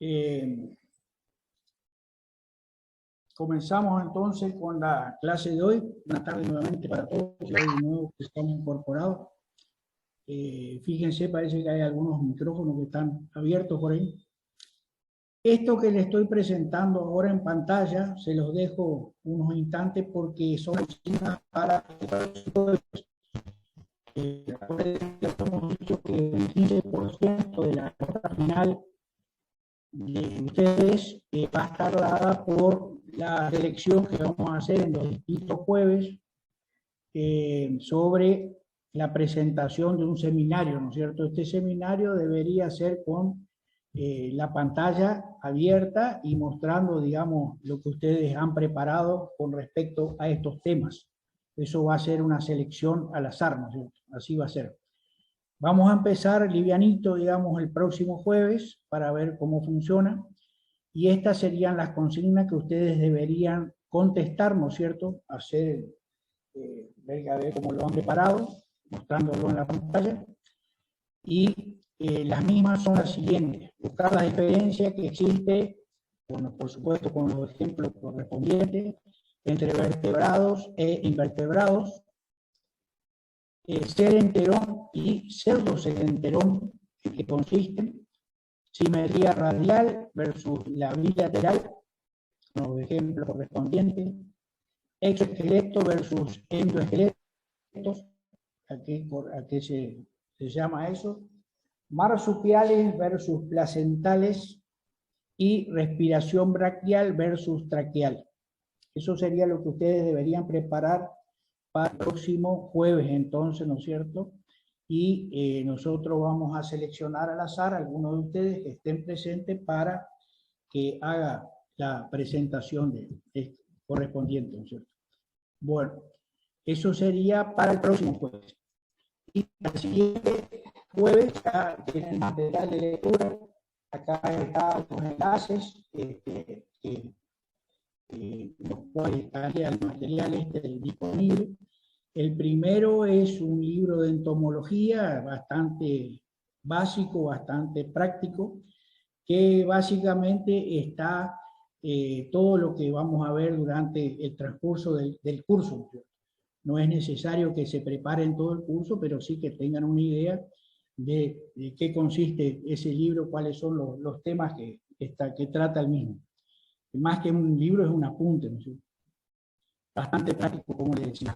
Eh, Comenzamos entonces con la clase de hoy. Buenas tardes nuevamente para todos, y hoy de nuevo que estamos incorporados. Fíjense, parece que hay algunos micrófonos que están abiertos por ahí. Esto que les estoy presentando ahora en pantalla, se los dejo unos instantes porque son consignas para hemos dicho que el 15% de la nota final de ustedes va a estar dada por la selección que vamos a hacer en los distintos jueves sobre la presentación de un seminario, ¿no es cierto? Este seminario debería ser con la pantalla abierta y mostrando, digamos, lo que ustedes han preparado con respecto a estos temas. Eso va a ser una selección al azar, ¿no es cierto? Así va a ser. Vamos a empezar livianito, digamos, el próximo jueves para ver cómo funciona. Y estas serían las consignas que ustedes deberían contestar, ¿no es cierto? Hacer, ver a ver cómo lo han preparado, mostrándolo en la pantalla. Y las mismas son las siguientes: buscar la diferencia que existe, bueno, por supuesto con los ejemplos correspondientes, entre vertebrados e invertebrados, ser enterón y pseudoserenterón, que consisten, simetría radial versus la bilateral, con los ejemplos correspondientes, exoesqueleto versus endoesqueletos, ¿a qué se llama eso? Marsupiales versus placentales y respiración braquial versus traqueal. Eso sería lo que ustedes deberían preparar para el próximo jueves, entonces, ¿no es cierto? Y nosotros vamos a seleccionar al azar a algunos de ustedes que estén presentes para que haga la presentación correspondiente, ¿no es cierto? Bueno, eso sería para el próximo jueves. Y el siguiente jueves ya tienen material de lectura. Acá están los enlaces los cuales estaría el material disponible. El primero es un libro de entomología bastante básico, bastante práctico, que básicamente está todo lo que vamos a ver durante el transcurso del curso. No es necesario que se preparen todo el curso, pero sí que tengan una idea de qué consiste ese libro, cuáles son los temas que trata el mismo. Más que un libro es un apunte, ¿no? Bastante práctico, como les decía.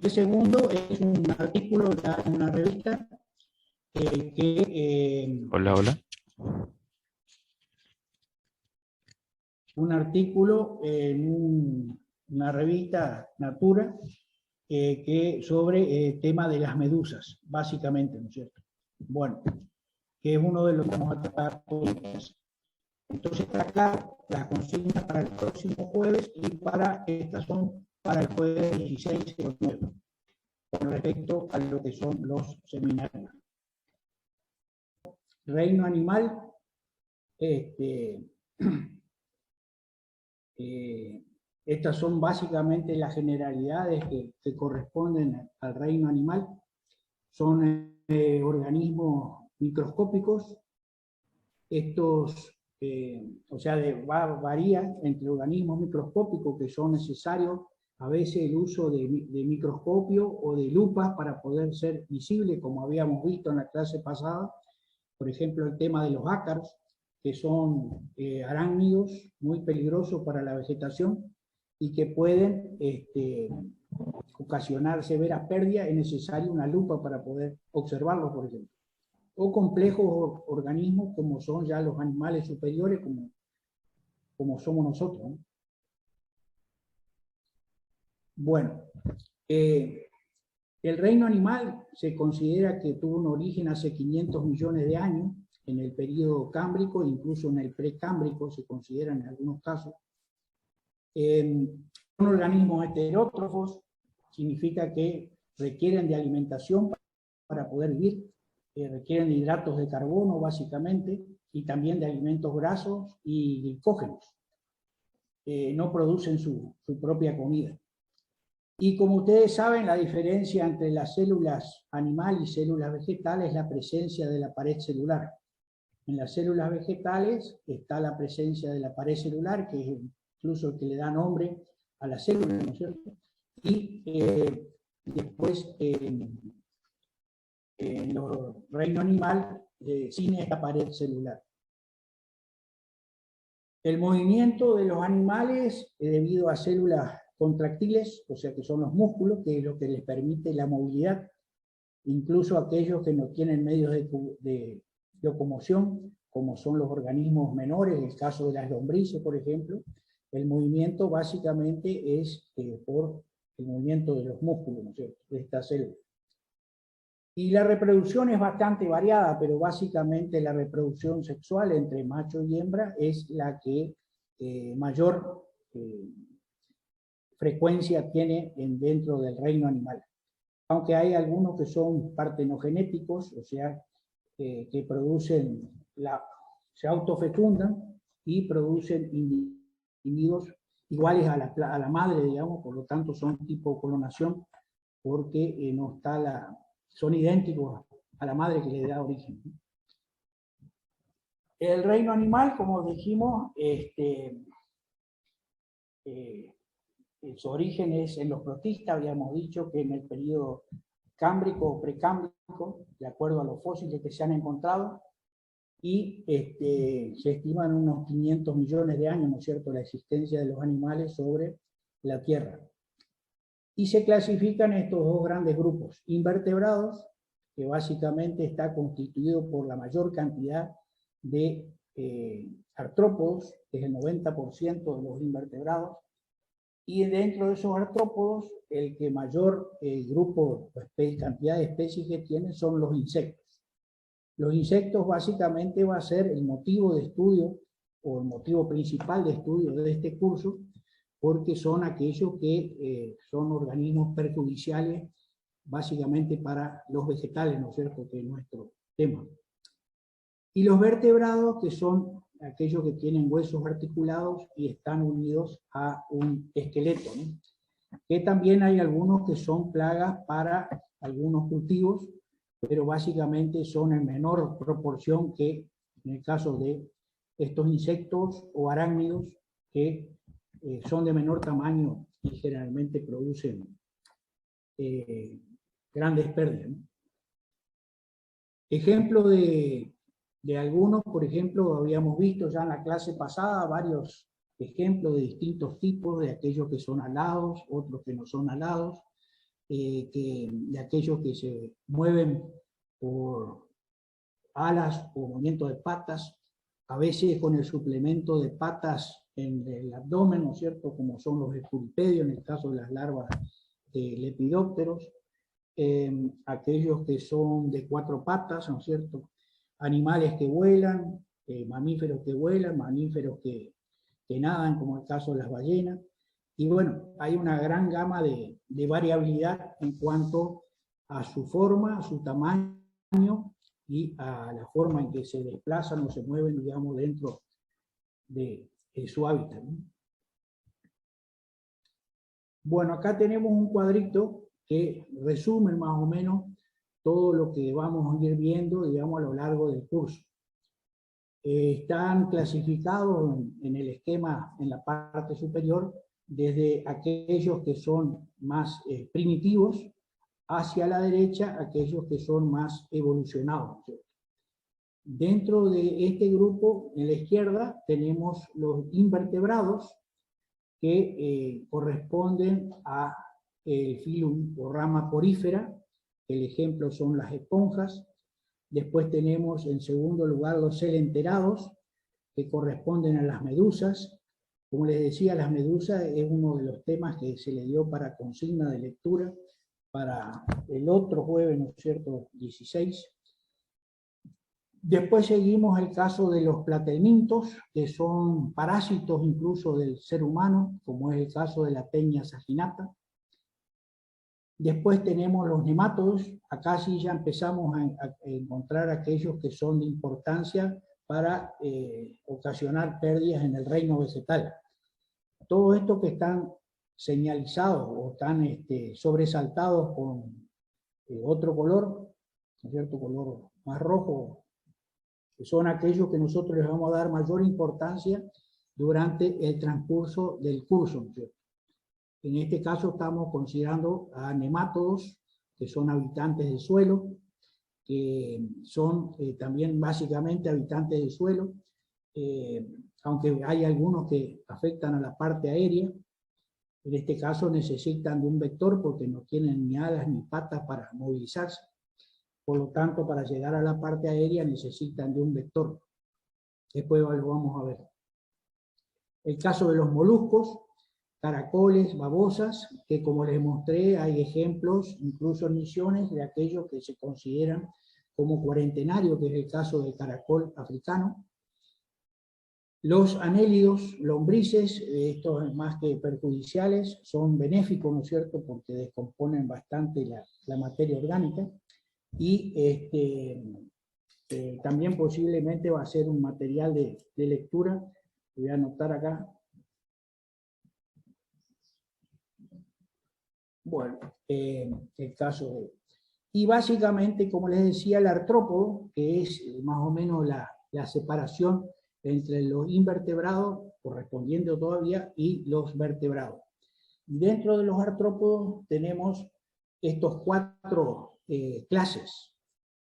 El segundo es un artículo en una revista Hola. Un artículo en una revista Natura sobre el tema de las medusas, básicamente, ¿no es cierto? Bueno, que es uno de los que vamos a tratar hoy. Entonces está acá las consignas para el próximo jueves y estas son para el jueves 16 de octubre, con respecto a lo que son los seminarios. Reino animal, estas son básicamente las generalidades que corresponden al reino animal. Son organismos microscópicos. Estos, varía entre organismos microscópicos que son necesarios a veces el uso de microscopio o de lupas para poder ser visibles, como habíamos visto en la clase pasada. Por ejemplo, el tema de los ácaros, que son arácnidos muy peligrosos para la vegetación y que pueden ocasionar severas pérdidas. Es necesaria una lupa para poder observarlos, por ejemplo. O complejos organismos como son ya los animales superiores, como somos nosotros, ¿no? Bueno, el reino animal se considera que tuvo un origen hace 500 millones de años, en el período cámbrico, incluso en el precámbrico se considera en algunos casos. Son organismos heterótrofos, significa que requieren de alimentación para poder vivir, requieren de hidratos de carbono básicamente, y también de alimentos grasos y glicógenos. No producen su propia comida. Y como ustedes saben, la diferencia entre las células animales y células vegetales es la presencia de la pared celular. En las células vegetales está la presencia de la pared celular, que es incluso el que le da nombre a la célula, ¿no es cierto? Y después en el reino animal, sin esta pared celular. El movimiento de los animales es debido a células contractiles, o sea que son los músculos, que es lo que les permite la movilidad, incluso aquellos que no tienen medios de locomoción, como son los organismos menores, en el caso de las lombrices, por ejemplo. El movimiento básicamente es por el movimiento de los músculos, ¿no es cierto?, de estas células. Y la reproducción es bastante variada, pero básicamente la reproducción sexual entre macho y hembra es la que mayor frecuencia tiene dentro del reino animal. Aunque hay algunos que son partenogenéticos, o sea, que producen, se autofecundan y producen individuos iguales a la madre, digamos, por lo tanto son tipo clonación, porque no está son idénticos a la madre que le da origen. El reino animal, como dijimos, su origen es en los protistas. Habíamos dicho que en el periodo cámbrico o precámbrico, de acuerdo a los fósiles que se han encontrado, y se estiman unos 500 millones de años, ¿no es cierto?, la existencia de los animales sobre la Tierra. Y se clasifican estos dos grandes grupos: invertebrados, que básicamente está constituido por la mayor cantidad de artrópodos, que es el 90% de los invertebrados, y dentro de esos artrópodos, el que mayor grupo, cantidad de especies que tiene son los insectos. Los insectos básicamente va a ser el motivo de estudio, o el motivo principal de estudio de este curso, porque son aquellos que son organismos perjudiciales básicamente para los vegetales, ¿no es cierto?, que es nuestro tema. Y los vertebrados, que son aquellos que tienen huesos articulados y están unidos a un esqueleto, ¿no? Que también hay algunos que son plagas para algunos cultivos, pero básicamente son en menor proporción que en el caso de estos insectos o arácnidos, que son de menor tamaño y generalmente producen grandes pérdidas, ¿no? Ejemplo de algunos, por ejemplo, habíamos visto ya en la clase pasada varios ejemplos de distintos tipos, de aquellos que son alados, otros que no son alados, de aquellos que se mueven por alas o movimiento de patas, a veces con el suplemento de patas en el abdomen, ¿no es cierto?, como son los esculipedios, en el caso de las larvas de lepidópteros, aquellos que son de 4 patas, ¿no es cierto?, animales que vuelan, mamíferos que vuelan, mamíferos que nadan, como el caso de las ballenas. Y bueno, hay una gran gama de variabilidad en cuanto a su forma, a su tamaño y a la forma en que se desplazan o se mueven, digamos, dentro de su hábitat, ¿no? Bueno, acá tenemos un cuadrito que resume más o menos todo lo que vamos a ir viendo, digamos, a lo largo del curso. Están clasificados en el esquema, en la parte superior, desde aquellos que son más primitivos, hacia la derecha aquellos que son más evolucionados, ¿cierto? Dentro de este grupo, en la izquierda, tenemos los invertebrados, que corresponden a el filum o rama porífera. El ejemplo son las esponjas. Después tenemos en segundo lugar los celenterados, que corresponden a las medusas. Como les decía, las medusas es uno de los temas que se le dio para consigna de lectura para el otro jueves, ¿no es cierto?, 16. Después seguimos el caso de los platelmintos, que son parásitos incluso del ser humano, como es el caso de la teña saginata. Después tenemos los nemátodos. Acá sí ya empezamos a encontrar aquellos que son de importancia para ocasionar pérdidas en el reino vegetal. Todo esto que están señalizados o están sobresaltados con otro color, ¿no es cierto?, color más rojo, que son aquellos que nosotros les vamos a dar mayor importancia durante el transcurso del curso, ¿no es cierto? En este caso estamos considerando a nemátodos, que son habitantes del suelo, que son también básicamente habitantes del suelo, aunque hay algunos que afectan a la parte aérea. En este caso necesitan de un vector porque no tienen ni alas ni patas para movilizarse. Por lo tanto, para llegar a la parte aérea necesitan de un vector. Después lo vamos a ver. El caso de los moluscos, caracoles, babosas, que como les mostré, hay ejemplos, incluso en misiones, de aquellos que se consideran como cuarentenarios, que es el caso del caracol africano. Los anélidos, lombrices, estos más que perjudiciales, son benéficos, ¿no es cierto?, porque descomponen bastante la materia orgánica, y también posiblemente va a ser un material de lectura. Voy a anotar acá. Bueno, el caso de... Y básicamente, como les decía, el artrópodo, que es más o menos la separación entre los invertebrados, correspondiendo todavía, y los vertebrados. Y dentro de los artrópodos tenemos estos 4 clases.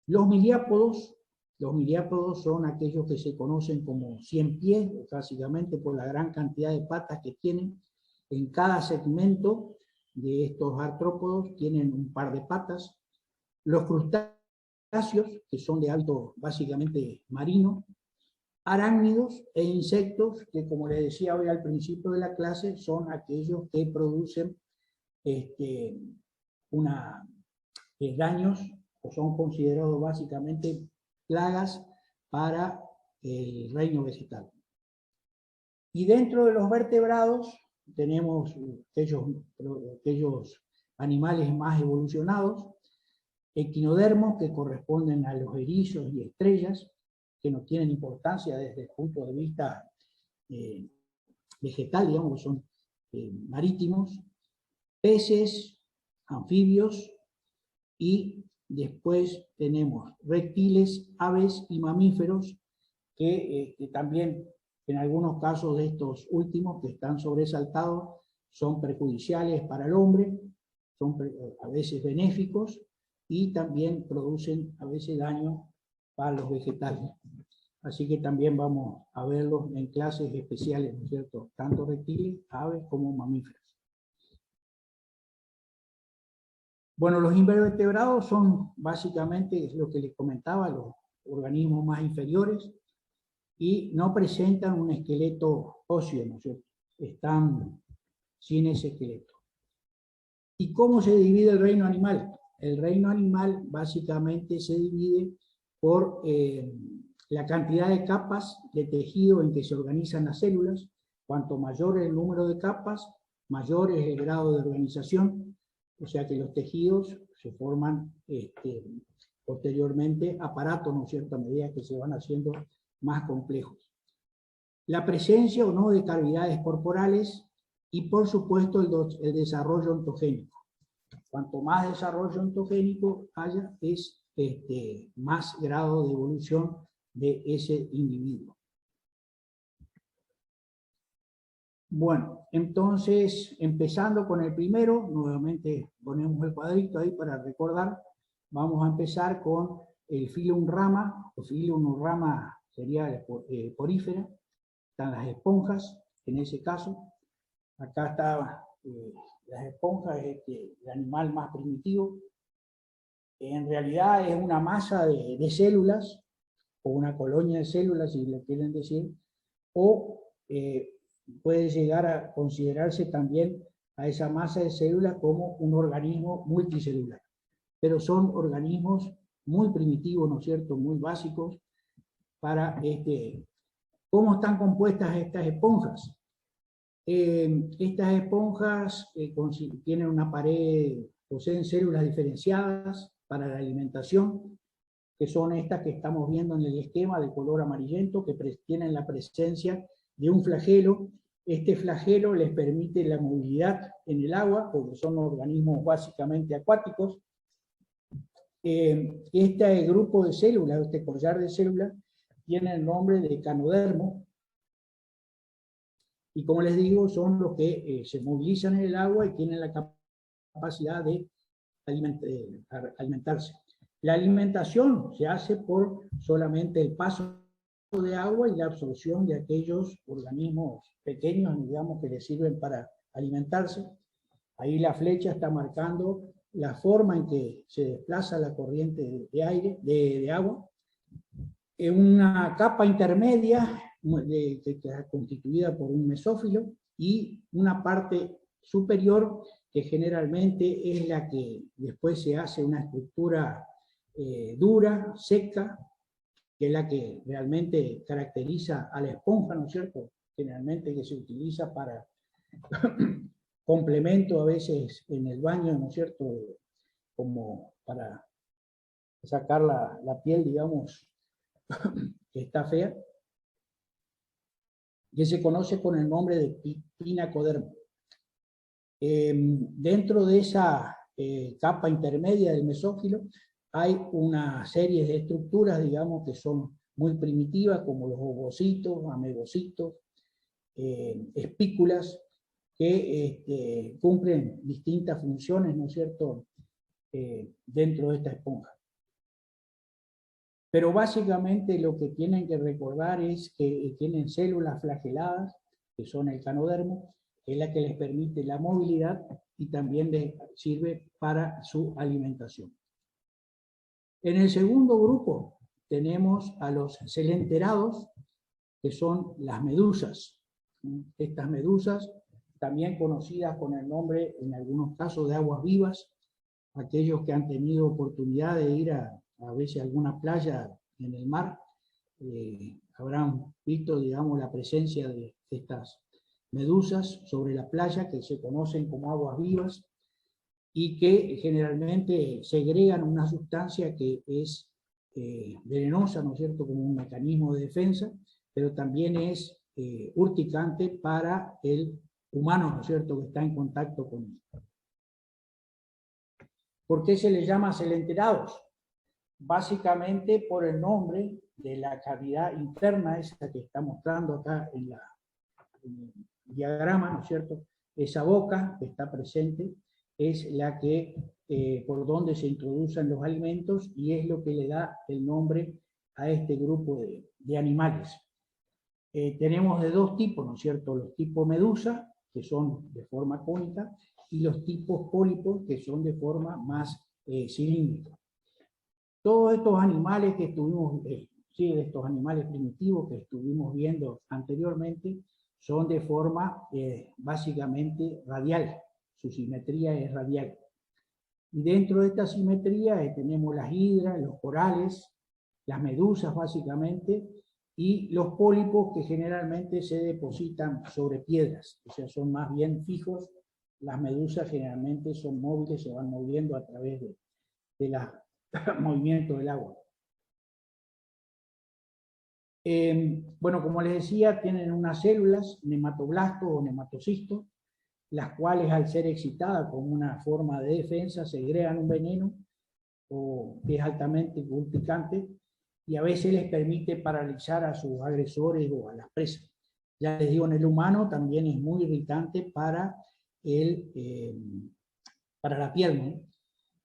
Los miliápodos son aquellos que se conocen como 100 pies, básicamente por la gran cantidad de patas que tienen. En cada segmento de estos artrópodos tienen un par de patas. Los crustáceos, que son de hábito básicamente marino. Arácnidos e insectos, que como les decía hoy al principio de la clase, son aquellos que producen daños, o son considerados básicamente plagas para el reino vegetal. Y dentro de los vertebrados tenemos aquellos animales más evolucionados, equinodermos, que corresponden a los erizos y estrellas, que no tienen importancia desde el punto de vista vegetal, digamos, que son marítimos, peces, anfibios, y después tenemos reptiles, aves y mamíferos, que también en algunos casos de estos últimos que están sobresaltados son perjudiciales para el hombre, son a veces benéficos, y también producen a veces daño para los vegetales. Así que también vamos a verlos en clases especiales, ¿no es cierto? Tanto reptiles, aves como mamíferos. Bueno, los invertebrados son básicamente lo que les comentaba, los organismos más inferiores, y no presentan un esqueleto óseo, ¿no es cierto? Están sin ese esqueleto. ¿Y cómo se divide el reino animal? El reino animal básicamente se divide por la cantidad de capas de tejido en que se organizan las células. Cuanto mayor es el número de capas, mayor es el grado de organización, o sea que los tejidos se forman posteriormente aparatos, ¿no es cierto?, a medida que se van haciendo más complejos. La presencia o no de cavidades corporales y por supuesto el desarrollo ontogénico. Cuanto más desarrollo ontogénico haya, es más grado de evolución de ese individuo. Bueno, entonces, empezando con el primero, nuevamente ponemos el cuadrito ahí para recordar, vamos a empezar con el Phylum Rama, o Phylum Rama sería porífera, están las esponjas, en ese caso, acá está las esponjas, es el animal más primitivo. En realidad es una masa de células, o una colonia de células, si lo quieren decir, o puede llegar a considerarse también a esa masa de células como un organismo multicelular. Pero son organismos muy primitivos, ¿no es cierto?, muy básicos para ¿Cómo están compuestas estas esponjas? Estas esponjas tienen una pared, poseen células diferenciadas para la alimentación, que son estas que estamos viendo en el esquema de color amarillento, que tienen la presencia de un flagelo. Este flagelo les permite la movilidad en el agua, porque son organismos básicamente acuáticos. Este grupo de células, este collar de células, tienen el nombre de canodermo, y como les digo, son los que se movilizan en el agua y tienen la capacidad de alimentarse. La alimentación se hace por solamente el paso de agua y la absorción de aquellos organismos pequeños, digamos, que les sirven para alimentarse. Ahí la flecha está marcando la forma en que se desplaza la corriente de aire, de agua. En una capa intermedia que está constituida por un mesófilo y una parte superior que generalmente es la que después se hace una estructura dura, seca, que es la que realmente caracteriza a la esponja, ¿no es cierto? Generalmente que se utiliza para complemento a veces en el baño, ¿no es cierto? Como para sacar la piel, digamos, que está fea, que se conoce con el nombre de pinacodermo. Dentro de esa capa intermedia del mesófilo hay una serie de estructuras, digamos, que son muy primitivas, como los ovocitos, amebocitos, espículas, que cumplen distintas funciones, ¿no es cierto?, dentro de esta esponja. Pero básicamente lo que tienen que recordar es que tienen células flageladas, que son el canodermo, que es la que les permite la movilidad y también les sirve para su alimentación. En el segundo grupo tenemos a los celenterados, que son las medusas. Estas medusas, también conocidas con el nombre, en algunos casos, de aguas vivas, aquellos que han tenido oportunidad de ir a veces a alguna playa en el mar, habrán visto, digamos, la presencia de estas medusas sobre la playa, que se conocen como aguas vivas, y que generalmente segregan una sustancia que es venenosa, ¿no es cierto?, como un mecanismo de defensa, pero también es urticante para el humano, ¿no es cierto?, que está en contacto con él. ¿Por qué se les llama celenterados? Básicamente por el nombre de la cavidad interna, esa que está mostrando acá en el diagrama, ¿no es cierto? Esa boca que está presente es la que, por donde se introducen los alimentos, y es lo que le da el nombre a este grupo de animales. Tenemos de dos tipos, ¿no es cierto? Los tipos medusa, que son de forma cónica, y los tipos pólipos, que son de forma más cilíndrica. Todos estos animales que estuvimos, estos animales primitivos que estuvimos viendo anteriormente, son de forma básicamente radial. Su simetría es radial. Y dentro de esta simetría tenemos las hidras, los corales, las medusas básicamente, y los pólipos, que generalmente se depositan sobre piedras, o sea, son más bien fijos. Las medusas generalmente son móviles, se van moviendo a través de los movimientos del agua. Bueno, como les decía, tienen unas células, nematoblastos o nematocistos, las cuales, al ser excitadas como una forma de defensa, segregan un veneno que es altamente urticante, y a veces les permite paralizar a sus agresores o a las presas. Ya les digo, en el humano también es muy irritante para la piel, ¿no?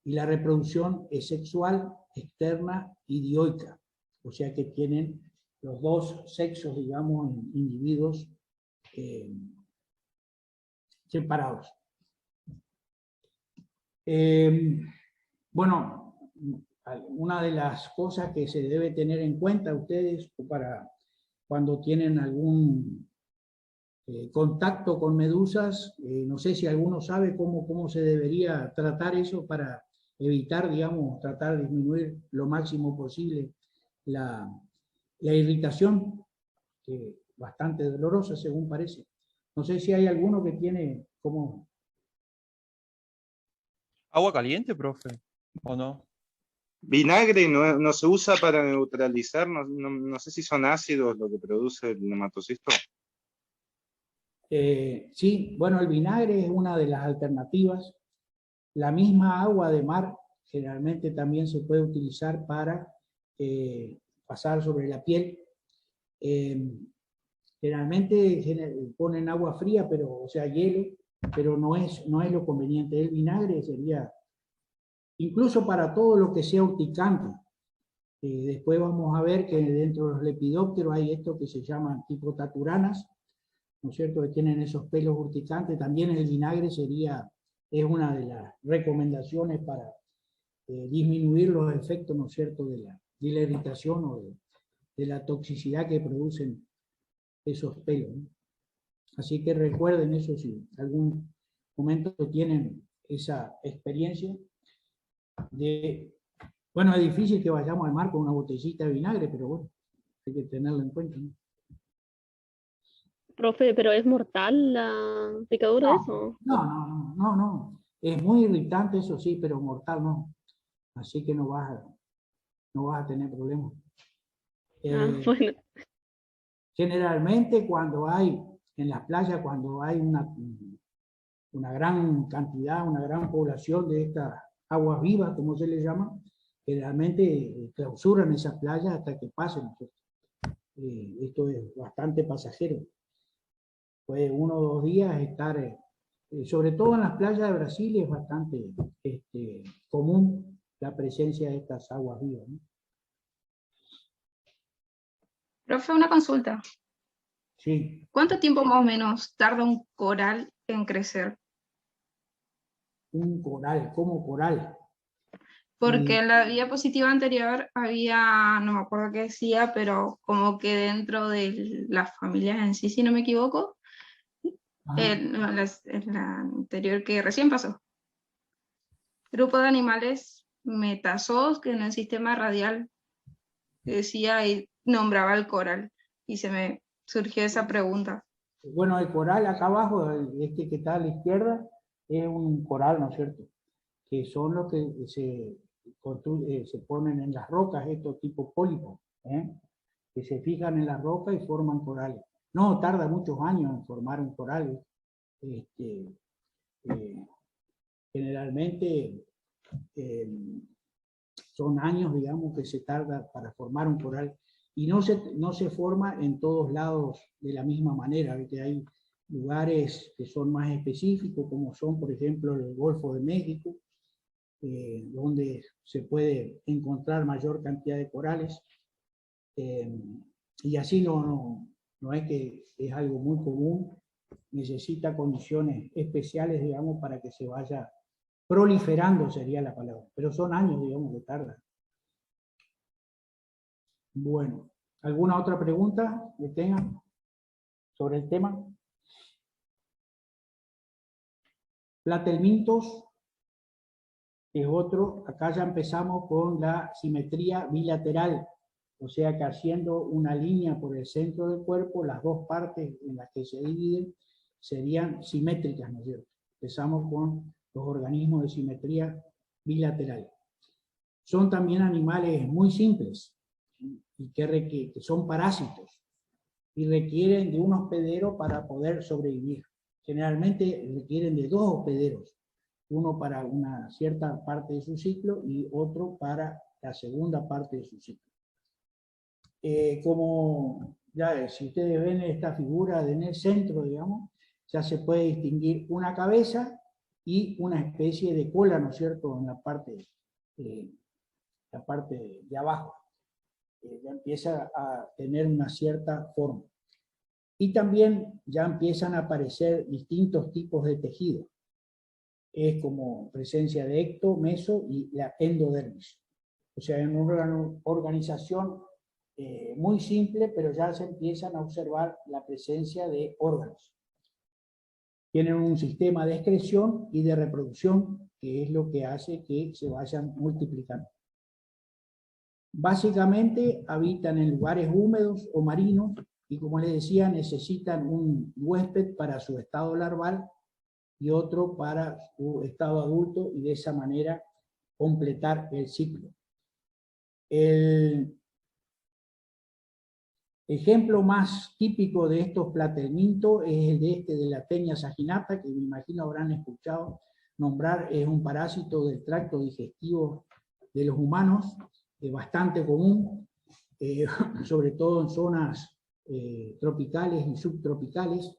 Y la reproducción es sexual, externa y dioica, o sea que tienen los dos sexos, digamos, en individuos separados. Bueno, una de las cosas que se debe tener en cuenta ustedes para cuando tienen algún contacto con medusas, no sé si alguno sabe cómo se debería tratar eso para evitar, digamos, tratar de disminuir lo máximo posible la irritación, que es bastante dolorosa según parece. No sé si hay alguno que tiene como... ¿Agua caliente, profe? ¿O no? Vinagre no se usa para neutralizar, no sé si son ácidos lo que produce el nematocisto. Sí, bueno, el vinagre es una de las alternativas. La misma agua de mar generalmente también se puede utilizar para pasar sobre la piel, Generalmente ponen agua fría, pero, o sea, hielo, pero no es lo conveniente. El vinagre sería, incluso para todo lo que sea urticante. Después vamos a ver que dentro de los lepidópteros hay esto que se llaman tipo taturanas, ¿no es cierto?, que tienen esos pelos urticantes. También el vinagre es una de las recomendaciones para disminuir los efectos, ¿no es cierto?, de la irritación o de la toxicidad que producen esos pelos, ¿no? Así que recuerden eso si algún momento tienen esa experiencia bueno, es difícil que vayamos al mar con una botellita de vinagre, pero bueno, hay que tenerlo en cuenta, ¿no? Profe, ¿pero es mortal la picadura de eso? No. Es muy irritante, eso sí, pero mortal no. Así que no vas a tener problemas. Bueno. Generalmente en las playas, cuando hay una gran cantidad, una gran población de estas aguas vivas, como se les llama, generalmente clausuran esas playas hasta que pasen. Esto es bastante pasajero. Puede 1 o 2 días estar, sobre todo en las playas de Brasil, es bastante común la presencia de estas aguas vivas, ¿no? Profe, una consulta. Sí. ¿Cuánto tiempo más o menos tarda un coral en crecer? Un coral, ¿cómo coral? Porque en la diapositiva anterior había, no me acuerdo qué decía, pero como que dentro de las familias en sí, si no me equivoco, en la anterior que recién pasó. Grupo de animales metazoos que en el sistema radial decía y nombraba el coral. Y se me surgió esa pregunta. Bueno, el coral acá abajo, este que está a la izquierda, es un coral, ¿no es cierto?, que son los que se ponen en las rocas, estos tipos pólipos, que se fijan en la roca y forman corales. No, tarda muchos años en formar un coral. Generalmente son años, digamos, que se tarda para formar un coral. Y no se forma en todos lados de la misma manera, ¿viste? Hay lugares que son más específicos, como son, por ejemplo, el Golfo de México, donde se puede encontrar mayor cantidad de corales. Y así no es que es algo muy común, necesita condiciones especiales, digamos, para que se vaya proliferando, sería la palabra. Pero son años, digamos, que tarda. Bueno, ¿alguna otra pregunta que tengan sobre el tema? Platelmintos es otro. Acá ya empezamos con la simetría bilateral, o sea que haciendo una línea por el centro del cuerpo, las dos partes en las que se dividen serían simétricas, ¿no es cierto? Empezamos con los organismos de simetría bilateral. Son también animales muy simples, y que son parásitos, y requieren de un hospedero para poder sobrevivir. Generalmente requieren de 2 hospederos, uno para una cierta parte de su ciclo y otro para la segunda parte de su ciclo. Como ya si ustedes ven esta figura en el centro, digamos, ya se puede distinguir una cabeza y una especie de cola, ¿no es cierto?, en la parte de abajo. Ya empieza a tener una cierta forma. Y también ya empiezan a aparecer distintos tipos de tejido. Es como presencia de ecto, meso y la endodermis. O sea, en una organización muy simple, pero ya se empiezan a observar la presencia de órganos. Tienen un sistema de excreción y de reproducción, que es lo que hace que se vayan multiplicando. Básicamente habitan en lugares húmedos o marinos y, como les decía, necesitan un huésped para su estado larval y otro para su estado adulto, y de esa manera completar el ciclo. El ejemplo más típico de estos platelmintos es el de la Taenia saginata, que me imagino habrán escuchado nombrar. Es un parásito del tracto digestivo de los humanos, bastante común, sobre todo en zonas tropicales y subtropicales.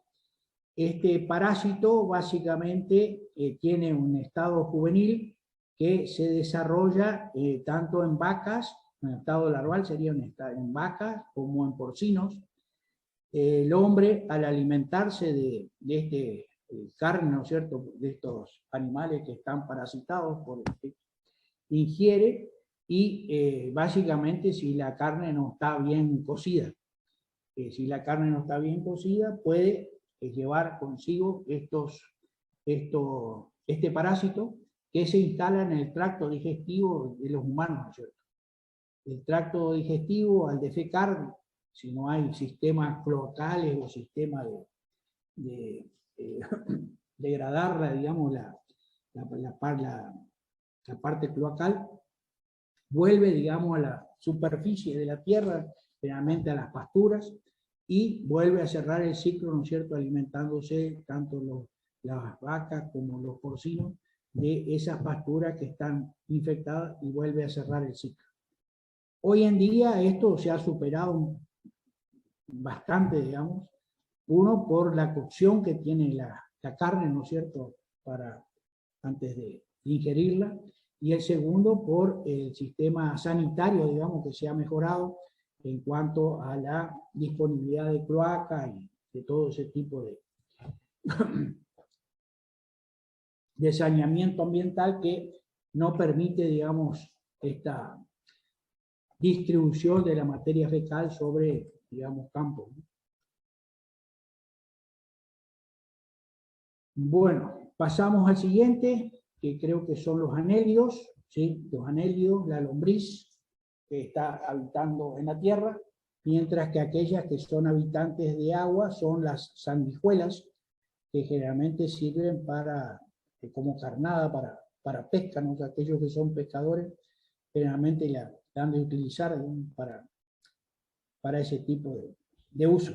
Este parásito básicamente tiene un estado juvenil que se desarrolla tanto en vacas, en estado larval sería en vacas como en porcinos. El hombre, al alimentarse de este carne, ¿no es cierto?, de estos animales que están parasitados por el ingiere, y básicamente si la carne no está bien cocida, puede llevar consigo este parásito que se instala en el tracto digestivo de los humanos, ¿no es cierto? El tracto digestivo, al defecar, si no hay sistemas cloacales o sistemas de degradar, digamos, la parte cloacal, vuelve, digamos, a la superficie de la tierra, generalmente a las pasturas, y vuelve a cerrar el ciclo, ¿no es cierto?, alimentándose tanto las vacas como los porcinos de esas pasturas que están infectadas, y vuelve a cerrar el ciclo. Hoy en día esto se ha superado bastante, digamos, uno por la cocción que tiene la carne, ¿no es cierto?, antes de ingerirla, y el segundo por el sistema sanitario, digamos, que se ha mejorado en cuanto a la disponibilidad de cloaca y de todo ese tipo de saneamiento ambiental que no permite, digamos, esta distribución de la materia fecal sobre, digamos, campos. Bueno, pasamos al siguiente, que creo que son los anélidos, ¿sí? Los anélidos, la lombriz que está habitando en la tierra, mientras que aquellas que son habitantes de agua son las sanguijuelas, que generalmente sirven como carnada para pesca, ¿no? O sea, aquellos que son pescadores generalmente la han de utilizar, ¿no?, para ese tipo de uso.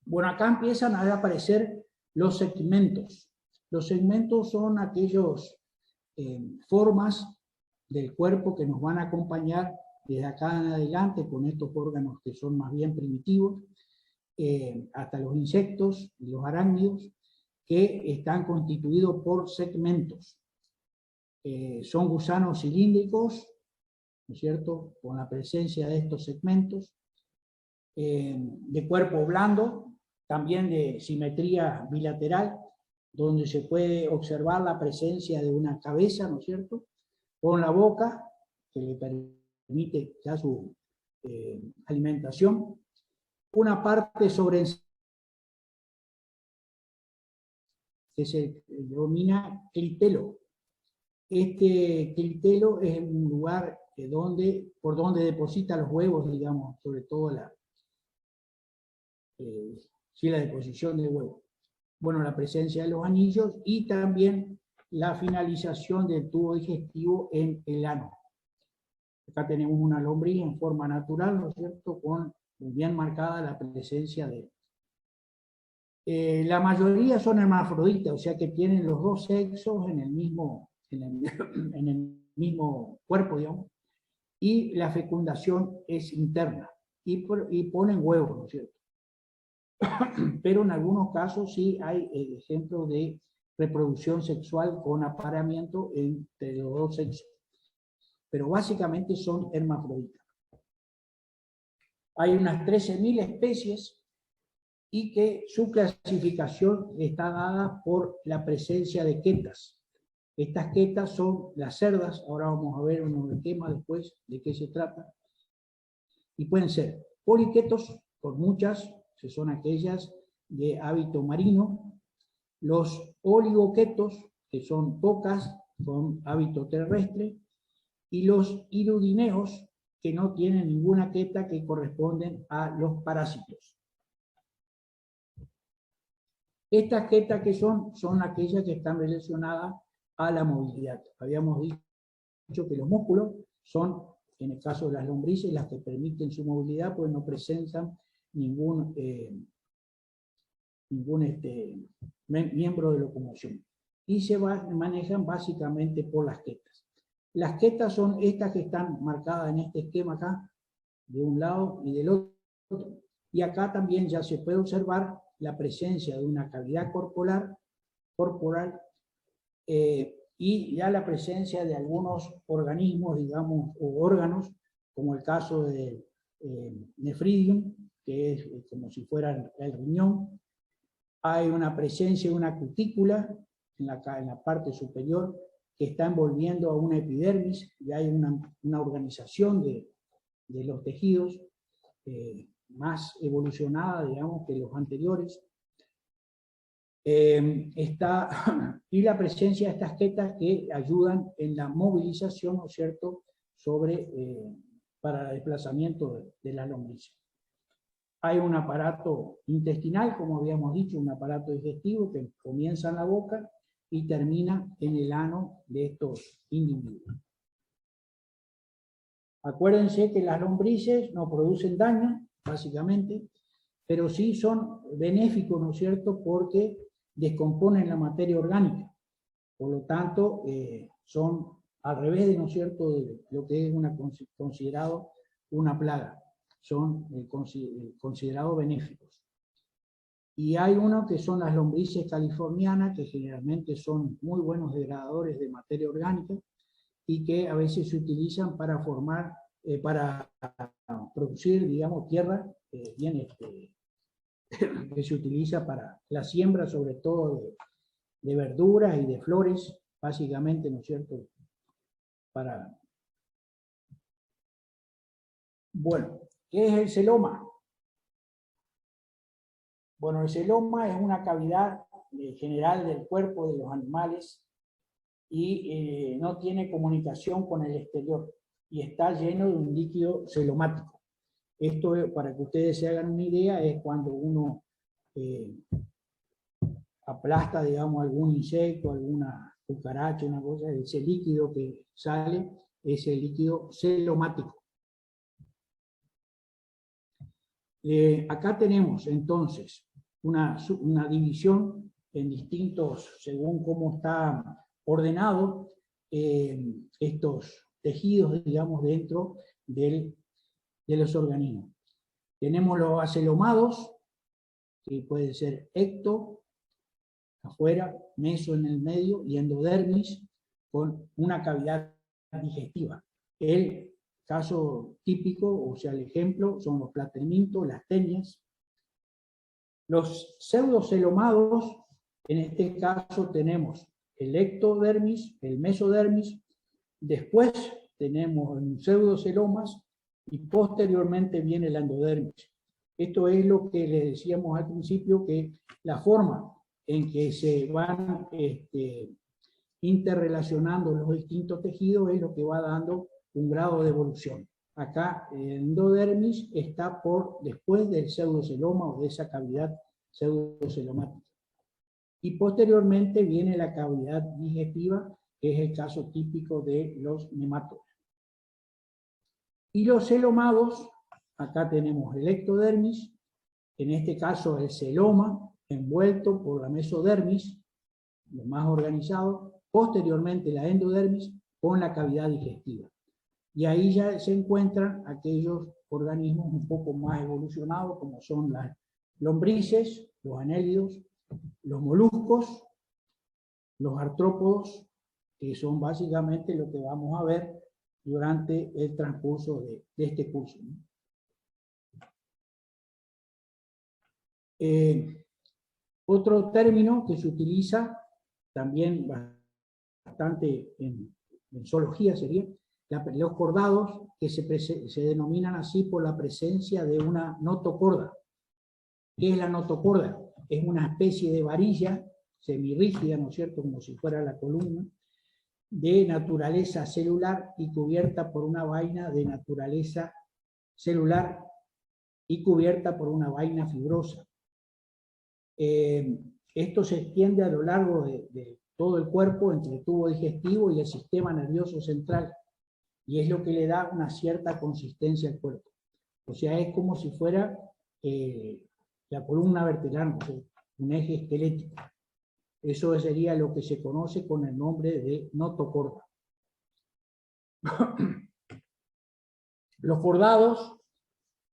Bueno, acá empiezan a aparecer los segmentos. Los segmentos son aquellas formas del cuerpo que nos van a acompañar desde acá en adelante con estos órganos que son más bien primitivos, hasta los insectos y los arácnidos, que están constituidos por segmentos. Son gusanos cilíndricos, ¿no es cierto?, con la presencia de estos segmentos, de cuerpo blando, también de simetría bilateral, donde se puede observar la presencia de una cabeza, ¿no es cierto?, con la boca, que le permite ya su alimentación, una parte sobre que se denomina clitelo. Este clitelo es un lugar por donde deposita los huevos, digamos, sobre todo la deposición de huevos. Bueno, la presencia de los anillos y también la finalización del tubo digestivo en el ano. Acá tenemos una lombriz en forma natural, ¿no es cierto?, con bien marcada la presencia de... la mayoría son hermafroditas, o sea que tienen los dos sexos en el mismo cuerpo, digamos, y la fecundación es interna, y ponen huevos, ¿no es cierto? Pero en algunos casos sí hay ejemplos de reproducción sexual con apareamiento entre los dos sexos, pero básicamente son hermafroditas. Hay unas 13.000 especies y que su clasificación está dada por la presencia de quetas. Estas quetas son las cerdas, ahora vamos a ver un esquema después de qué se trata, y pueden ser poliquetos, por muchas, que son aquellas de hábito marino, los oligoquetos, que son pocas, con hábito terrestre, y los hirudineos, que no tienen ninguna queta, que corresponden a los parásitos. Estas quetas que son aquellas que están relacionadas a la movilidad. Habíamos dicho que los músculos son, en el caso de las lombrices, las que permiten su movilidad, pues no presentan ningún miembro de locomoción. Y se manejan básicamente por las quetas. Las quetas son estas que están marcadas en este esquema acá, de un lado y del Y acá también ya se puede observar la presencia de una cavidad corporal y ya la presencia de algunos organismos, digamos, o órganos, como el caso de Nephridium, que es como si fuera el riñón. Hay una presencia de una cutícula en la parte superior que está envolviendo a una epidermis, y hay una organización de los tejidos más evolucionada, digamos, que los anteriores. Y la presencia de estas tetas que ayudan en la movilización, ¿no es cierto?, para el desplazamiento de las lombrices. Hay un aparato intestinal, como habíamos dicho, un aparato digestivo que comienza en la boca y termina en el ano de estos individuos. Acuérdense que las lombrices no producen daño, básicamente, pero sí son benéficos, ¿no es cierto?, porque descomponen la materia orgánica. Por lo tanto, son al revés, ¿no es cierto?, de lo que es considerado una plaga. Son considerados benéficos. Y hay uno que son las lombrices californianas, que generalmente son muy buenos degradadores de materia orgánica y que a veces se utilizan para para producir, digamos, tierra que se utiliza para la siembra, sobre todo de verduras y de flores, básicamente, ¿no es cierto?, Bueno, ¿qué es el celoma? Bueno, el celoma es una cavidad general del cuerpo de los animales y no tiene comunicación con el exterior y está lleno de un líquido celomático. Esto, para que ustedes se hagan una idea, es cuando uno aplasta, digamos, algún insecto, alguna cucaracha, una cosa, ese líquido que sale es el líquido celomático. Acá tenemos entonces una división en distintos, según cómo está ordenado estos tejidos, digamos, dentro de los organismos. Tenemos los acelomados, que pueden ser ecto, afuera, meso en el medio, y endodermis, con una cavidad digestiva. El caso típico, o sea, el ejemplo, son los platemitos, las tenias. Los pseudocelomados, en este caso tenemos el ectodermis, el mesodermis, después tenemos pseudocelomas y posteriormente viene la endodermis. Esto es lo que les decíamos al principio, que la forma en que se van interrelacionando los distintos tejidos es lo que va dando un grado de evolución. Acá el endodermis está después del pseudoceloma o de esa cavidad pseudocelomática. Y posteriormente viene la cavidad digestiva, que es el caso típico de los nematodos. Y los celomados, acá tenemos el ectodermis, en este caso el celoma, envuelto por la mesodermis, lo más organizado, posteriormente la endodermis con la cavidad digestiva. Y ahí ya se encuentran aquellos organismos un poco más evolucionados, como son las lombrices, los anélidos, los moluscos, los artrópodos, que son básicamente lo que vamos a ver durante el transcurso de este curso. Otro término que se utiliza también bastante en zoología sería los cordados, que se denominan así por la presencia de una notocorda. ¿Qué es la notocorda? Es una especie de varilla semirrígida, ¿no es cierto?, como si fuera la columna, de naturaleza celular y cubierta por una vaina de naturaleza celular y cubierta por una vaina fibrosa. Esto se extiende a lo largo de todo el cuerpo, entre el tubo digestivo y el sistema nervioso central, y es lo que le da una cierta consistencia al cuerpo. O sea, es como si fuera la columna vertebral, o sea, un eje esquelético. Eso sería lo que se conoce con el nombre de notocorda. Los cordados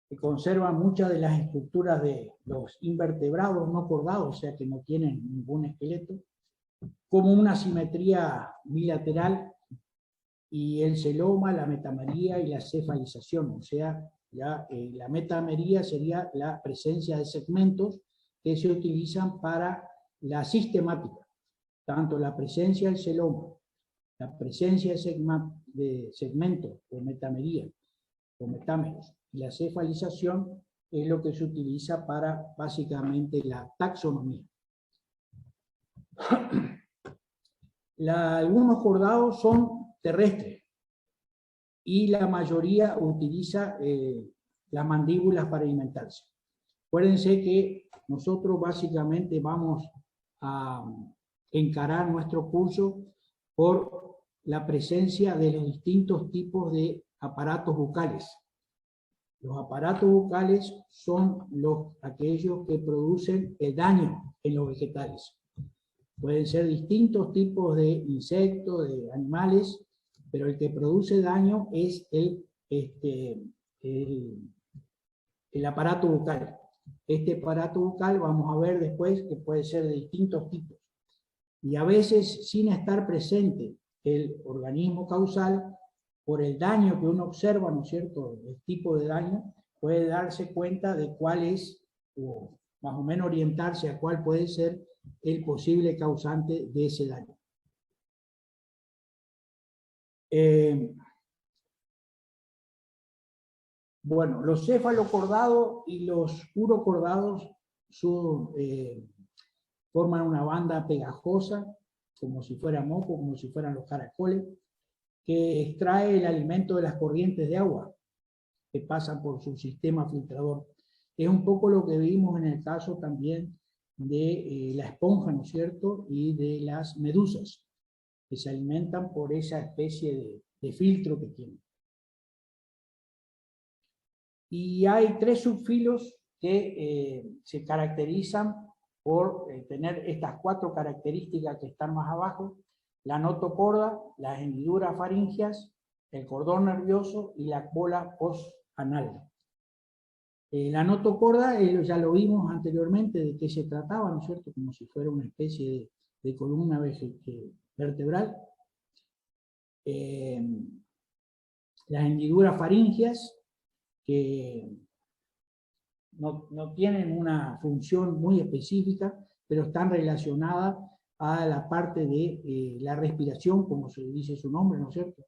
que conservan muchas de las estructuras de los invertebrados no cordados, o sea que no tienen ningún esqueleto, como una simetría bilateral, y el celoma, la metamería y la cefalización, o sea, la metamería sería la presencia de segmentos que se utilizan para la sistemática, tanto la presencia del celoma, la presencia de segmentos o metamería o metámeros, y la cefalización es lo que se utiliza para básicamente la taxonomía. Algunos cordados son terrestres y la mayoría utiliza las mandíbulas para alimentarse. Acuérdense que nosotros básicamente vamos a encarar nuestro curso por la presencia de los distintos tipos de aparatos bucales. Los aparatos bucales son aquellos que producen el daño en los vegetales. Pueden ser distintos tipos de insectos, de animales, pero el que produce daño es el aparato bucal. Este aparato bucal vamos a ver después que puede ser de distintos tipos. Y a veces, sin estar presente el organismo causal, por el daño que uno observa, ¿no es cierto?, el tipo de daño, puede darse cuenta de cuál es, o más o menos orientarse a cuál puede ser el posible causante de ese daño. Bueno, los cefalocordados y los urocordados forman una banda pegajosa, como si fuera moco, como si fueran los caracoles, que extrae el alimento de las corrientes de agua que pasan por su sistema filtrador. Es un poco lo que vimos en el caso también de la esponja, ¿no es cierto?, y de las medusas, que se alimentan por esa especie de filtro que tienen. Y hay 3 subfilos que se caracterizan por tener estas 4 características que están más abajo: la notocorda, las hendiduras faríngeas, el cordón nervioso y la cola postanal. La notocorda, ya lo vimos anteriormente de qué se trataba, ¿no es cierto?, como si fuera una especie de columna vertebral. Las hendiduras faríngeas, que no tienen una función muy específica, pero están relacionadas a la parte de la respiración, como se dice su nombre, ¿no es cierto?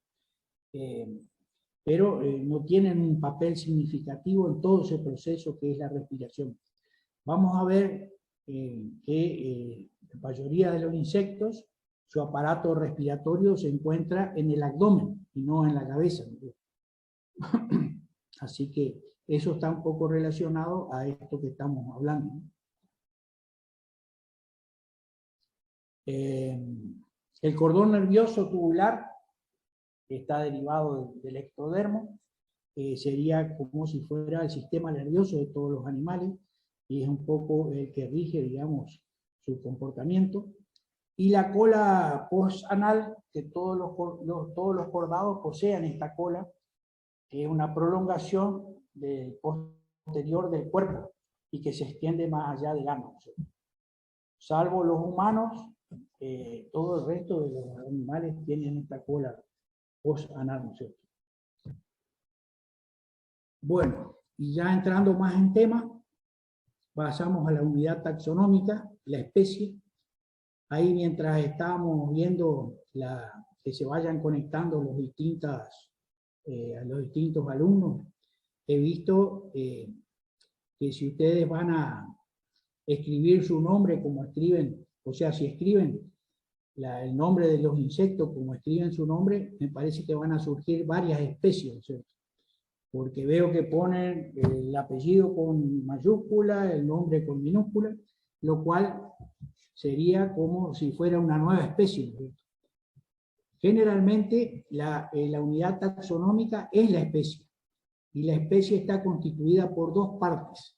Pero no tienen un papel significativo en todo ese proceso que es la respiración. Vamos a ver que la mayoría de los insectos, su aparato respiratorio se encuentra en el abdomen y no en la cabeza, ¿no? Así que eso está un poco relacionado a esto que estamos hablando, ¿no? El cordón nervioso tubular, que está derivado del ectodermo, sería como si fuera el sistema nervioso de todos los animales, y es un poco el que rige, digamos, su comportamiento. Y la cola postanal, que todos los cordados poseen esta cola, que es una prolongación del posterior del cuerpo, y que se extiende más allá del ano. Salvo los humanos, todo el resto de los animales tienen esta cola postanal, ¿no es cierto? Bueno, y ya entrando más en tema, pasamos a la unidad taxonómica, la especie. Ahí, mientras estábamos viendo que se vayan conectando a los distintos alumnos, he visto que si ustedes van a escribir su nombre como escriben, o sea, si escriben el nombre de los insectos como escriben su nombre, me parece que van a surgir varias especies, ¿cierto? Porque veo que ponen el apellido con mayúscula, el nombre con minúscula, lo cual sería como si fuera una nueva especie, ¿cierto? Generalmente la unidad taxonómica es la especie, y la especie está constituida por 2 partes.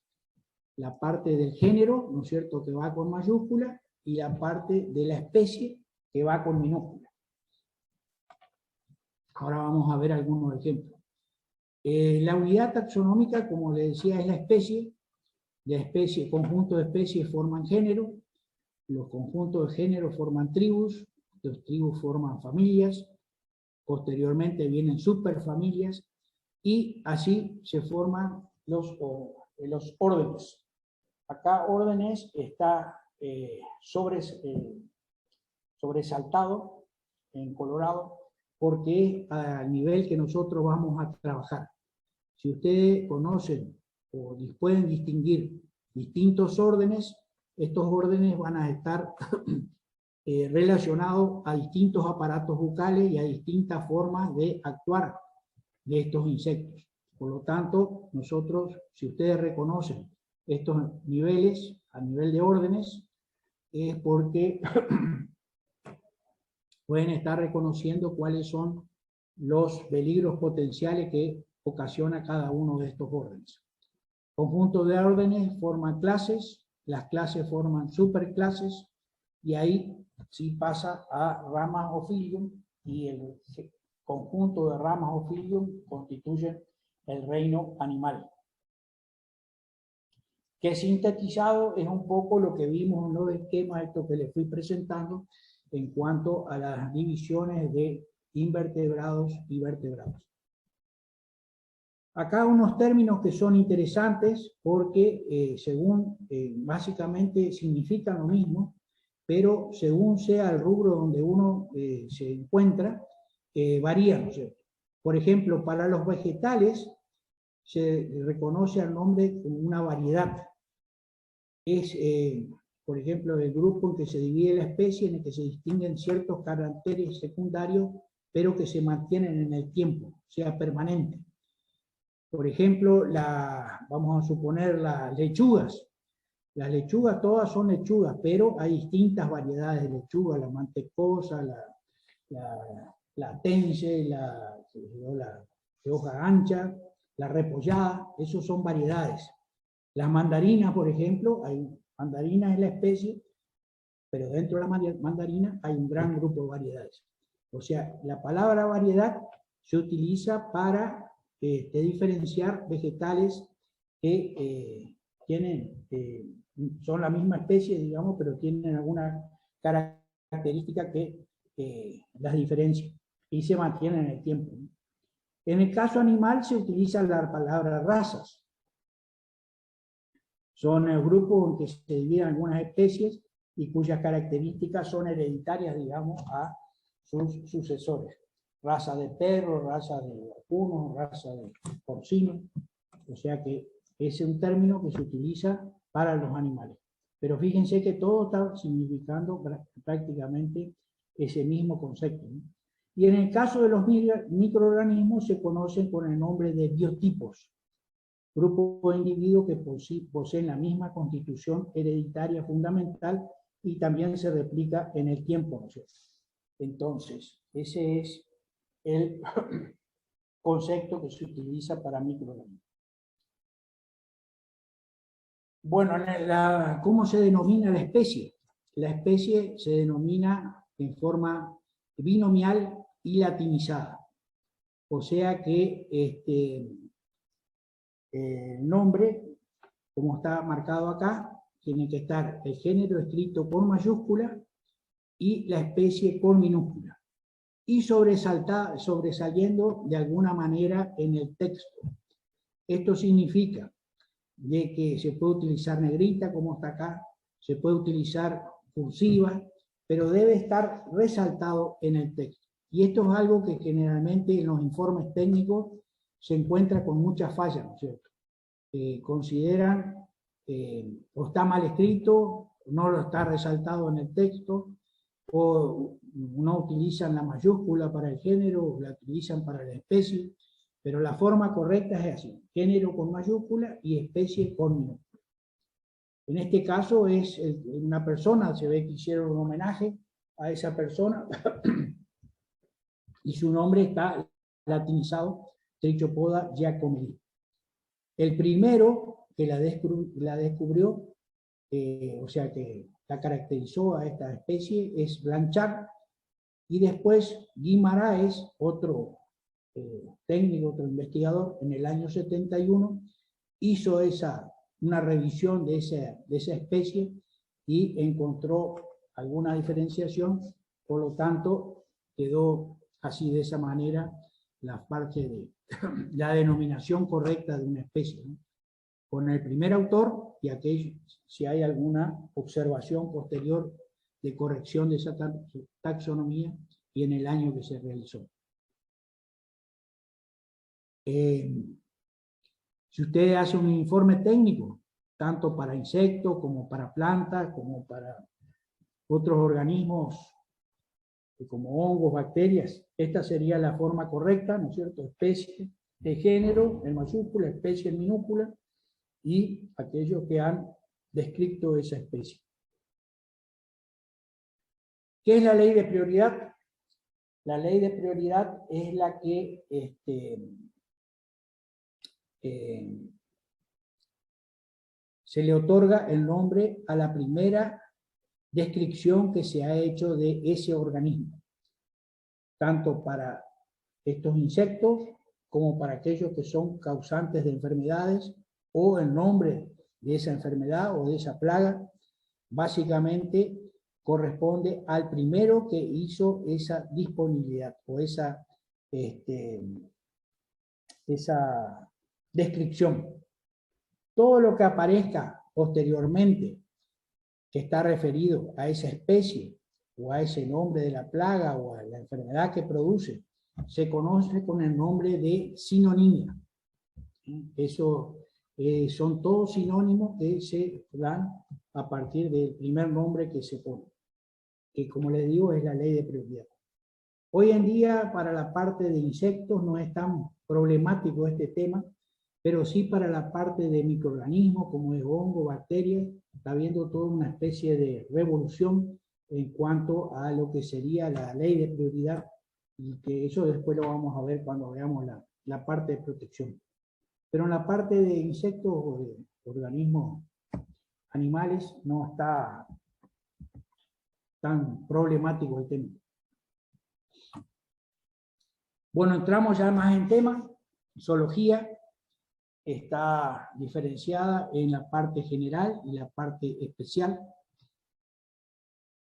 La parte del género, ¿no es cierto?, que va con mayúscula, y la parte de la especie que va con minúscula. Ahora vamos a ver algunos ejemplos. La unidad taxonómica, como le decía, es la especie. La especie, conjunto de especies forman género, los conjuntos de género forman tribus, los tribus forman familias, posteriormente vienen superfamilias, y así se forman los órdenes. Acá órdenes está sobresaltado en colorado, porque es al nivel que nosotros vamos a trabajar. Si ustedes conocen o pueden distinguir distintos órdenes, estos órdenes van a estar relacionados a distintos aparatos bucales y a distintas formas de actuar de estos insectos. Por lo tanto, nosotros, si ustedes reconocen estos niveles a nivel de órdenes, es porque pueden estar reconociendo cuáles son los peligros potenciales que ocasiona cada uno de estos órdenes. Conjuntos de órdenes forman clases, las clases forman superclases, y ahí sí pasa a ramas o filium, y el conjunto de ramas o filium constituyen el reino animal. Que sintetizado es un poco lo que vimos en los esquemas estos que les fui presentando en cuanto a las divisiones de invertebrados y vertebrados. Acá unos términos que son interesantes porque básicamente significan lo mismo, pero según sea el rubro donde uno se encuentra, varían, ¿no es cierto? Por ejemplo, para los vegetales se reconoce al nombre como una variedad. Es, por ejemplo, el grupo en que se divide la especie, en el que se distinguen ciertos caracteres secundarios, pero que se mantienen en el tiempo, o sea, permanente. Por ejemplo, vamos a suponer las lechugas. Las lechugas todas son lechugas, pero hay distintas variedades de lechuga: la mantecosa, la tense, la de hoja ancha, la repollada. Esos son variedades. Las mandarinas, por ejemplo, mandarina es la especie, pero dentro de la mandarina hay un gran grupo de variedades. O sea, la palabra variedad se utiliza para diferenciar vegetales que son la misma especie, digamos, pero tienen alguna característica que las diferencia y se mantienen en el tiempo. En el caso animal se utiliza la palabra razas. Son el grupo en que se dividen algunas especies y cuyas características son hereditarias, digamos, a sus sucesores. Raza de perro, raza de vacuno, raza de porcino. O sea que ese es un término que se utiliza para los animales. Pero fíjense que todo está significando prácticamente ese mismo concepto, ¿no? Y en el caso de los microorganismos se conocen con el nombre de biotipos. Grupos de individuos que poseen la misma constitución hereditaria fundamental y también se replica en el tiempo, ¿no es cierto? Entonces, ese es el concepto que se utiliza para microorganismos. Bueno, ¿cómo se denomina la especie? La especie se denomina en forma binomial y latinizada. O sea que el nombre, como está marcado acá, tiene que estar el género escrito con mayúscula y la especie con minúscula, y sobresaliendo de alguna manera en el texto. Esto significa de que se puede utilizar negrita, como está acá, se puede utilizar cursiva, pero debe estar resaltado en el texto. Y esto es algo que generalmente en los informes técnicos se encuentra con muchas fallas, ¿no es cierto? Consideran o está mal escrito, no lo está resaltado en el texto, o no utilizan la mayúscula para el género, la utilizan para la especie, pero la forma correcta es así: género con mayúscula y especie con minúscula. En este caso es una persona, se ve que hicieron un homenaje a esa persona y su nombre está latinizado, Trichopoda giacomelli. El primero que la descubrió, o sea que la caracterizó a esta especie, es Blanchard, y después Guimaraes, otro técnico, otro investigador, en el año 71, hizo una revisión de esa especie y encontró alguna diferenciación, por lo tanto quedó así de esa manera la parte de la denominación correcta de una especie, ¿no? Con el primer autor y aquello, si hay alguna observación posterior de corrección de esa taxonomía y en el año que se realizó. Si usted hace un informe técnico, tanto para insectos como para plantas, como para otros organismos como hongos, bacterias, esta sería la forma correcta, ¿no es cierto? Especie de género en mayúscula, especie en minúscula, y aquellos que han descrito esa especie. ¿Qué es la ley de prioridad? La ley de prioridad es la que se le otorga el nombre a la primera descripción que se ha hecho de ese organismo, tanto para estos insectos como para aquellos que son causantes de enfermedades o el nombre de esa enfermedad o de esa plaga. Básicamente corresponde al primero que hizo esa disponibilidad o esa descripción. Todo lo que aparezca posteriormente que está referido a esa especie o a ese nombre de la plaga o a la enfermedad que produce, se conoce con el nombre de sinonimia. Eso son todos sinónimos que se dan a partir del primer nombre que se pone, que como les digo es la ley de prioridad. Hoy en día para la parte de insectos no es tan problemático este tema, pero sí para la parte de microorganismos como es hongo, bacterias, está habiendo toda una especie de revolución en cuanto a lo que sería la ley de prioridad, y que eso después lo vamos a ver cuando veamos la parte de protección. Pero en la parte de insectos o de organismos animales no está tan problemático el tema. Bueno, entramos ya más en tema. Zoología está diferenciada en la parte general y la parte especial.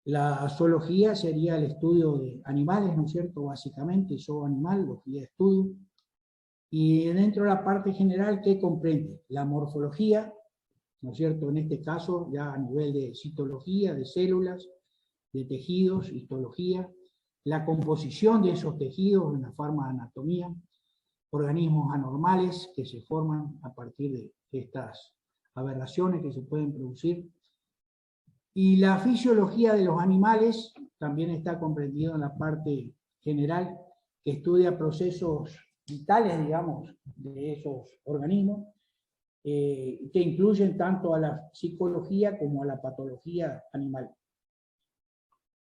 La zoología sería el estudio de animales, ¿no es cierto? Básicamente, zooanimal, zoología de estudio. Y dentro de la parte general, ¿qué comprende? La morfología, ¿no es cierto? En este caso, ya a nivel de citología, de células, de tejidos, histología, la composición de esos tejidos en la forma de anatomía, organismos anormales que se forman a partir de estas aberraciones que se pueden producir. Y la fisiología de los animales también está comprendido en la parte general, que estudia procesos vitales, digamos, de esos organismos, que incluyen tanto a la psicología como a la patología animal.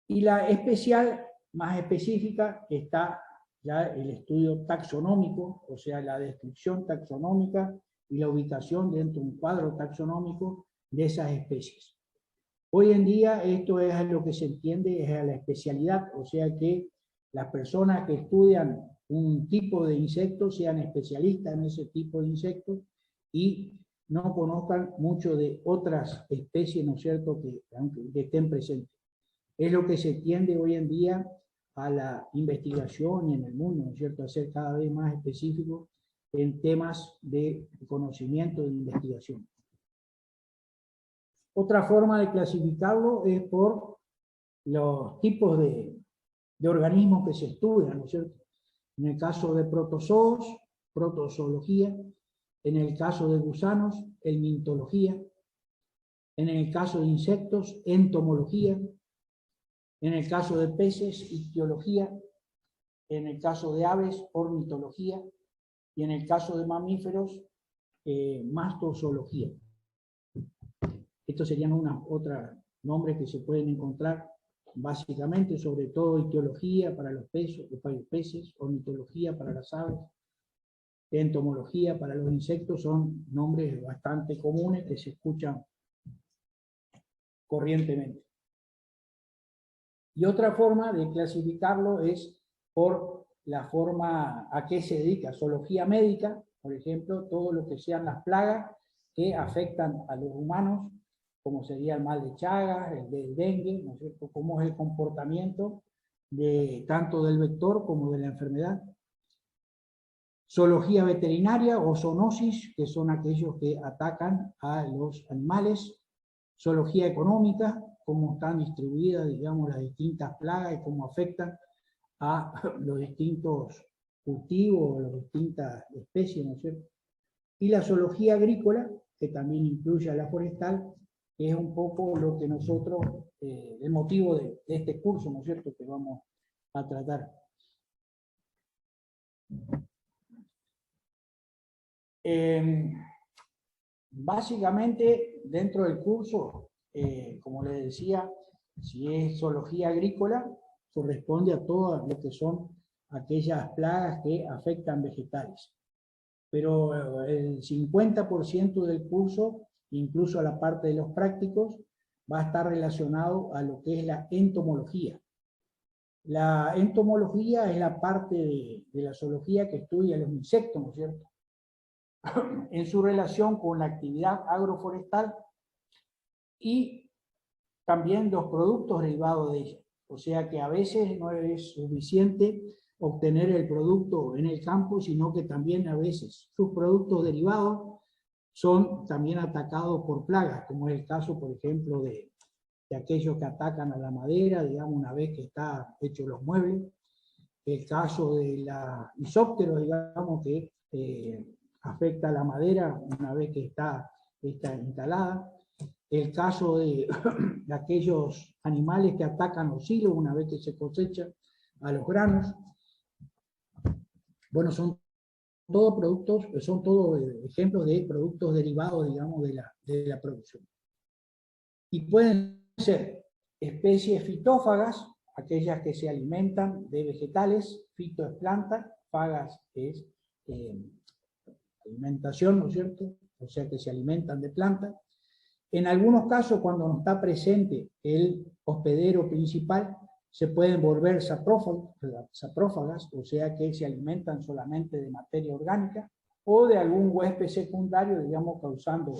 Y la especial, más específica, está ya el estudio taxonómico, o sea, la descripción taxonómica y la ubicación dentro de un cuadro taxonómico de esas especies. Hoy en día esto es lo que se entiende, es a la especialidad, o sea que las personas que estudian un tipo de insecto sean especialistas en ese tipo de insectos y no conozcan mucho de otras especies, ¿no es cierto?, que estén presentes. Es lo que se tiende hoy en día a la investigación y en el mundo, ¿no es cierto?, a ser cada vez más específico en temas de conocimiento e investigación. Otra forma de clasificarlo es por los tipos de organismos que se estudian, ¿no es cierto? En el caso de protozoos, protozoología; en el caso de gusanos, helmintología; en el caso de insectos, entomología; en el caso de peces, ictiología; en el caso de aves, ornitología; y en el caso de mamíferos, mastozoología. Estos serían otros nombres que se pueden encontrar básicamente, sobre todo ictiología para los peces, ornitología para las aves, entomología para los insectos, son nombres bastante comunes que se escuchan corrientemente. Y otra forma de clasificarlo es por la forma a qué se dedica. Zoología médica, por ejemplo, todo lo que sean las plagas que afectan a los humanos, como sería el mal de Chagas, el del dengue, ¿no es cierto? Cómo es el comportamiento tanto del vector como de la enfermedad. Zoología veterinaria o zoonosis, que son aquellos que atacan a los animales. Zoología económica, cómo están distribuidas, digamos, las distintas plagas y cómo afectan a los distintos cultivos, las distintas especies, ¿no es cierto? Y la zoología agrícola, que también incluye a la forestal, que es un poco lo que nosotros, el motivo de este curso, ¿no es cierto?, que vamos a tratar. Básicamente, dentro del curso, como les decía, si es zoología agrícola, corresponde a todo lo que son aquellas plagas que afectan vegetales. Pero el 50% del curso, incluso la parte de los prácticos, va a estar relacionado a lo que es la entomología. La entomología es la parte de la zoología que estudia los insectos, ¿no es cierto?, en su relación con la actividad agroforestal y también los productos derivados de ella. O sea que a veces no es suficiente obtener el producto en el campo, sino que también a veces sus productos derivados son también atacados por plagas, como es el caso, por ejemplo, de aquellos que atacan a la madera, digamos, una vez que está hecho los muebles. El caso de la isóptero, digamos, que afecta a la madera una vez que está instalada. El caso de aquellos animales que atacan los silos una vez que se cosechan a los granos. Bueno, son todos productos, son todos ejemplos de productos derivados, digamos, de la producción. Y pueden ser especies fitófagas, aquellas que se alimentan de vegetales, fito es planta, fagas es alimentación, ¿no es cierto? O sea que se alimentan de plantas. En algunos casos, cuando no está presente el hospedero principal, se pueden volver saprófagas, o sea que se alimentan solamente de materia orgánica, o de algún huésped secundario, digamos, causando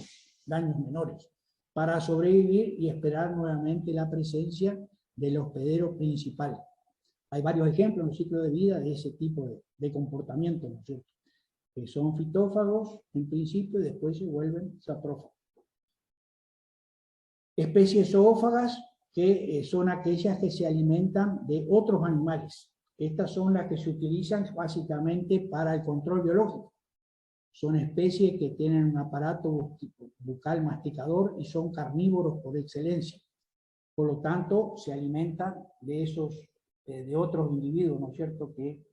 daños menores, para sobrevivir y esperar nuevamente la presencia del hospedero principal. Hay varios ejemplos en el ciclo de vida de ese tipo de comportamiento, ¿no es cierto?, que son fitófagos en principio y después se vuelven saprófagos. Especies zoófagas, que son aquellas que se alimentan de otros animales. Estas son las que se utilizan básicamente para el control biológico. Son especies que tienen un aparato bucal masticador y son carnívoros por excelencia. Por lo tanto, se alimentan de esos, de otros individuos, ¿no es cierto?, que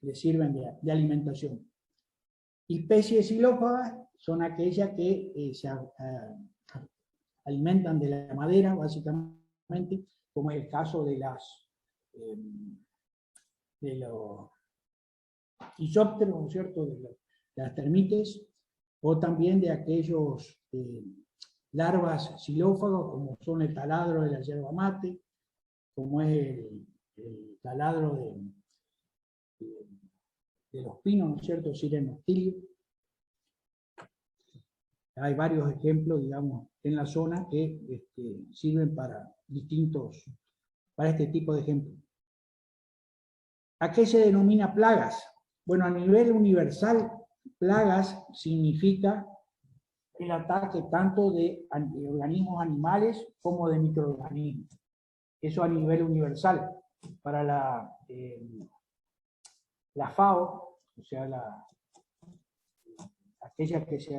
les sirven de alimentación. Especies xilófagas son aquellas que se alimentan de la madera, básicamente, como es el caso de los isópteros, ¿no es cierto?, de las termites, o también de aquellos larvas xilófagos, como son el taladro de la yerba mate, como es el taladro de los pinos, ¿no es cierto?, Sirenostylio. Hay varios ejemplos, digamos, en la zona que sirven para este tipo de ejemplos. ¿A qué se denomina plagas? Bueno, a nivel universal, plagas significa el ataque tanto de organismos animales como de microorganismos. Eso a nivel universal. Para la FAO, o sea, aquella que es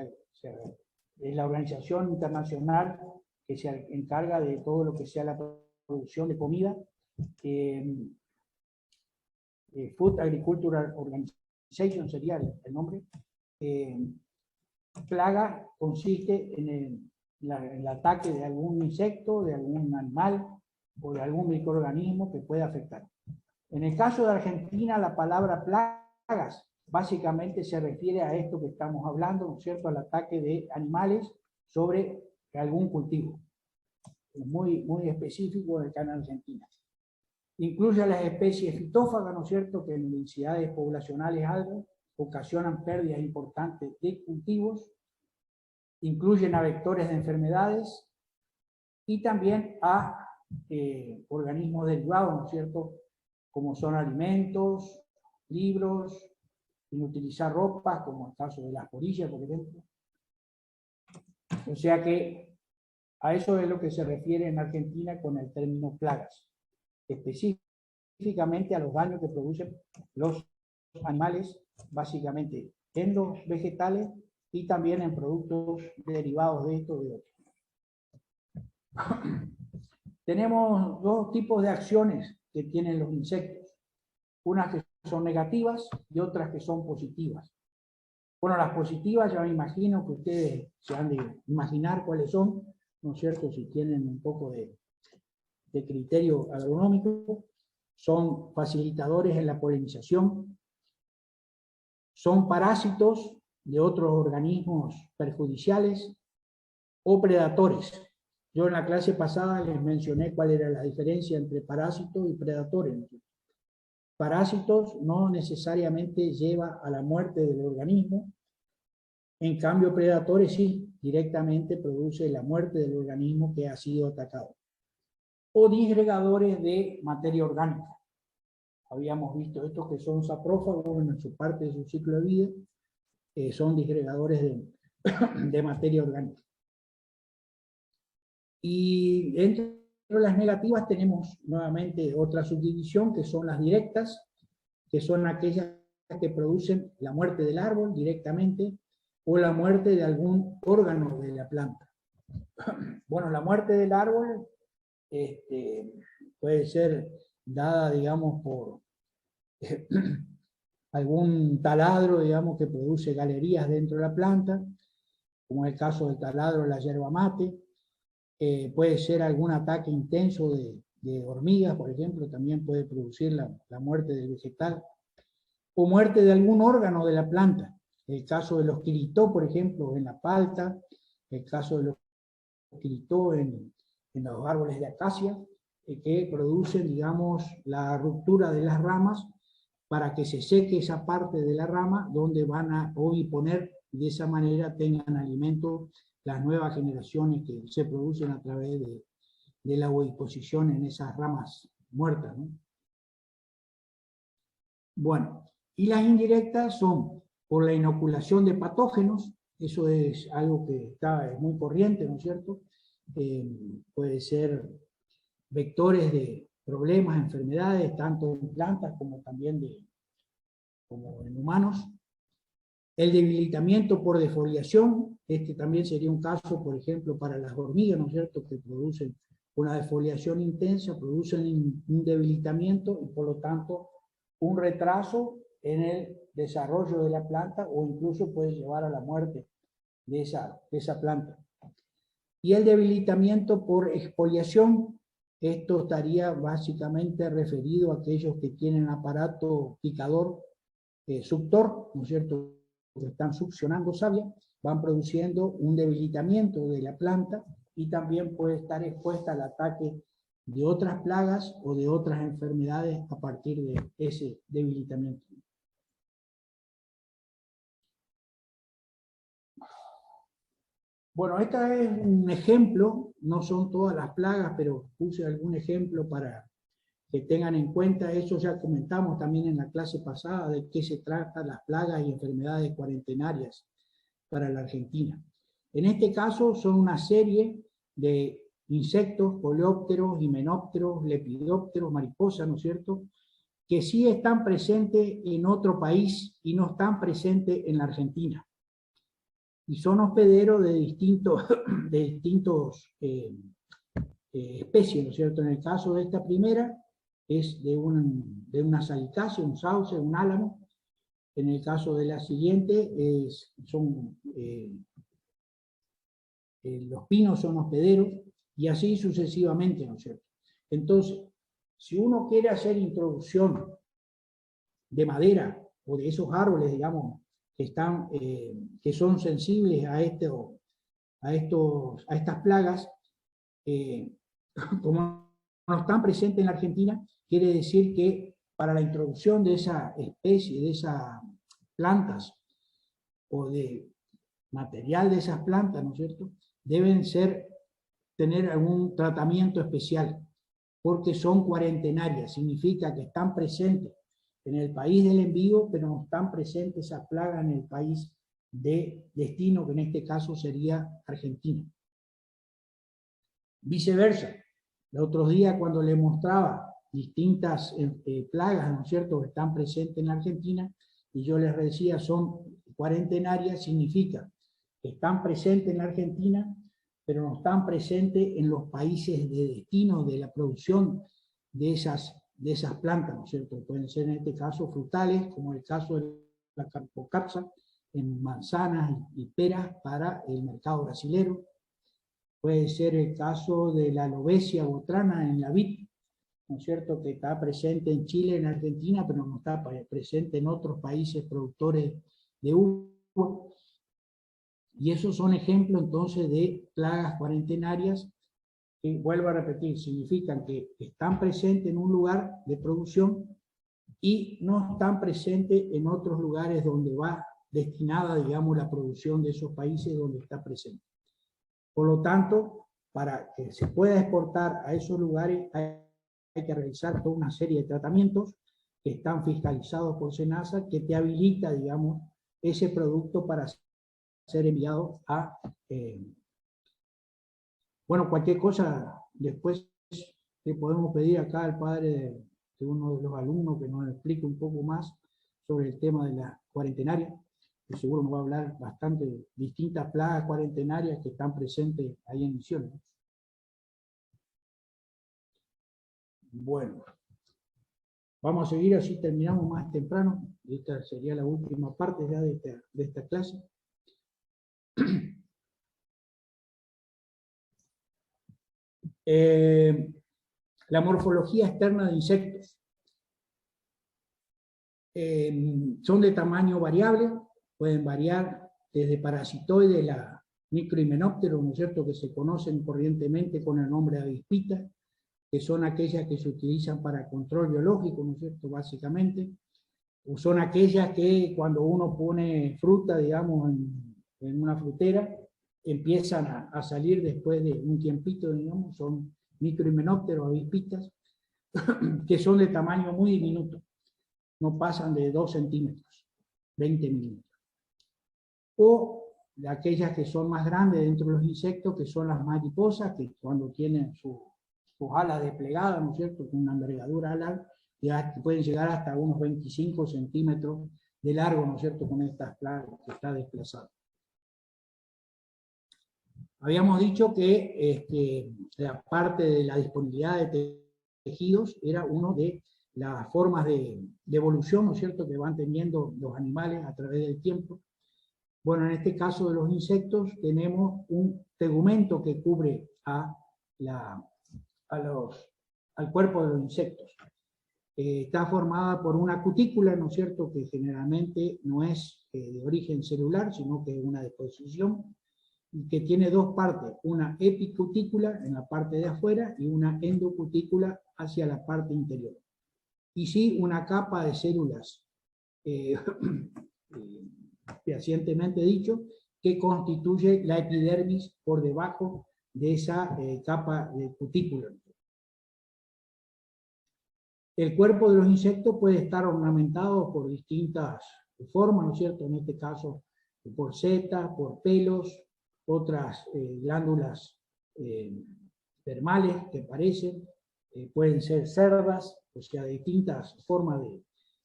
la organización internacional que se encarga de todo lo que sea la producción de comida, Food Agricultural Organization sería el nombre. Plaga consiste en el ataque de algún insecto, de algún animal o de algún microorganismo que pueda afectar. En el caso de Argentina, la palabra plagas básicamente se refiere a esto que estamos hablando, ¿no es cierto?, al ataque de animales sobre algún cultivo. Es muy, muy específico del caso de Argentina. Incluye a las especies fitófagas, ¿no es cierto?, que en densidades poblacionales altas ocasionan pérdidas importantes de cultivos. Incluyen a vectores de enfermedades y también a organismos derivados, ¿no es cierto?, como son alimentos, libros, inutilizar ropas, como el caso de las porillas, por ejemplo. O sea que a eso es lo que se refiere en Argentina con el término plagas, específicamente a los daños que producen los animales, básicamente en los vegetales y también en productos derivados de esto y de otros. Tenemos dos tipos de acciones que tienen los insectos, unas que son negativas y otras que son positivas. Bueno, las positivas ya me imagino que ustedes se han de imaginar cuáles son, ¿no es cierto?, si tienen un poco de criterio agronómico. Son facilitadores en la polinización, son parásitos de otros organismos perjudiciales o predadores. Yo en la clase pasada les mencioné cuál era la diferencia entre parásitos y predadores. Parásitos no necesariamente lleva a la muerte del organismo, en cambio predadores sí, directamente produce la muerte del organismo que ha sido atacado. O disgregadores de materia orgánica. Habíamos visto estos que son saprófagos en su parte de su ciclo de vida, son disgregadores de materia orgánica. Y entre las negativas tenemos nuevamente otra subdivisión, que son las directas, que son aquellas que producen la muerte del árbol directamente, o la muerte de algún órgano de la planta. Bueno, la muerte del árbol puede ser dada, digamos, por algún taladro, digamos, que produce galerías dentro de la planta, como es el caso del taladro de la yerba mate. Puede ser algún ataque intenso de hormigas, por ejemplo, también puede producir la muerte del vegetal, o muerte de algún órgano de la planta. El caso de los quiritó, por ejemplo, en la palta, el caso de los quiritó en los árboles de acacia, que producen, digamos, la ruptura de las ramas para que se seque esa parte de la rama donde van a oviponer, de esa manera tengan alimento las nuevas generaciones que se producen a través de la oviposición en esas ramas muertas, ¿no? Bueno, y las indirectas son por la inoculación de patógenos. Eso es algo que es muy corriente, ¿no es cierto? Puede ser vectores de problemas, enfermedades, tanto en plantas como también como en humanos. El debilitamiento por defoliación, también sería un caso, por ejemplo, para las hormigas, ¿no es cierto?, que producen una defoliación intensa, producen un debilitamiento y por lo tanto un retraso en el desarrollo de la planta, o incluso puede llevar a la muerte de esa planta. Y el debilitamiento por expoliación, esto estaría básicamente referido a aquellos que tienen aparato picador suctor, ¿no es cierto?, que están succionando savia, van produciendo un debilitamiento de la planta y también puede estar expuesta al ataque de otras plagas o de otras enfermedades a partir de ese debilitamiento. Bueno, este es un ejemplo, no son todas las plagas, pero puse algún ejemplo para que tengan en cuenta. Eso ya comentamos también en la clase pasada, de qué se tratan las plagas y enfermedades cuarentenarias para la Argentina. En este caso son una serie de insectos, coleópteros, himenópteros, lepidópteros, mariposas, ¿no es cierto?, que sí están presentes en otro país y no están presentes en la Argentina. Y son hospederos de distintos especies, ¿no es cierto? En el caso de esta primera, es de una salitácea, un sauce, un álamo. En el caso de la siguiente, los pinos son hospederos, y así sucesivamente, ¿no es cierto? Entonces, si uno quiere hacer introducción de madera, o de esos árboles, digamos, que son sensibles a estas plagas, como no están presentes en la Argentina, quiere decir que para la introducción de esa especie, de esas plantas, o de material de esas plantas, ¿no es cierto?, deben tener algún tratamiento especial, porque son cuarentenarias, significa que están presentes en el país del envío, pero no están presentes esas plagas en el país de destino, que en este caso sería Argentina. Viceversa, el otro día cuando le mostraba distintas plagas, ¿no es cierto?, que están presentes en la Argentina, y yo les decía son cuarentenarias, significa que están presentes en la Argentina, pero no están presentes en los países de destino de la producción de esas plantas, ¿no es cierto? Pueden ser en este caso frutales, como el caso de la carpocapsa, en manzanas y peras para el mercado brasilero. Puede ser el caso de la lobesia botrana en la vid, ¿no es cierto?, que está presente en Chile, en Argentina, pero no está presente en otros países productores de uva. Y esos son ejemplos entonces de plagas cuarentenarias que, vuelvo a repetir, significan que están presentes en un lugar de producción y no están presentes en otros lugares donde va destinada, digamos, la producción de esos países donde está presente. Por lo tanto, para que se pueda exportar a esos lugares hay que realizar toda una serie de tratamientos que están fiscalizados por SENASA, que te habilita, digamos, ese producto para ser enviado a... bueno, cualquier cosa, después le podemos pedir acá al padre de uno de los alumnos que nos explique un poco más sobre el tema de la cuarentenaria, que seguro nos va a hablar bastante de distintas plagas cuarentenarias que están presentes ahí en Misiones. Bueno, vamos a seguir, así terminamos más temprano. Esta sería la última parte ya de esta clase. La morfología externa de insectos. Son de tamaño variable, pueden variar desde parasitoides, la microhimenópteros, ¿no es cierto?, que se conocen corrientemente con el nombre de avispitas, que son aquellas que se utilizan para control biológico, ¿no es cierto?, básicamente, o son aquellas que cuando uno pone fruta, digamos, en una frutera, empiezan a salir después de un tiempito, digamos, son microhimenópteros, avispitas, que son de tamaño muy diminuto, no pasan de 2 centímetros, 20 milímetros. O de aquellas que son más grandes dentro de los insectos, que son las mariposas, que cuando tienen sus alas desplegadas, ¿no es cierto?, con una envergadura alar, ya pueden llegar hasta unos 25 centímetros de largo, ¿no es cierto?, con estas plagas que está desplazado. Habíamos dicho que la parte de la disponibilidad de tejidos era una de las formas de evolución, ¿no es cierto?, que van teniendo los animales a través del tiempo. Bueno, en este caso de los insectos tenemos un tegumento que cubre al cuerpo de los insectos. Está formada por una cutícula, ¿no es cierto?, que generalmente no es de origen celular, sino que es una deposición, y que tiene dos partes, una epicutícula en la parte de afuera y una endocutícula hacia la parte interior. Y sí, una capa de células, fehacientemente dicho, que constituye la epidermis por debajo de esa capa de cutícula. El cuerpo de los insectos puede estar ornamentado por distintas formas, ¿no es cierto?, en este caso por setas, por pelos, otras glándulas dermales que aparecen, pueden ser cerdas, o sea, distintas formas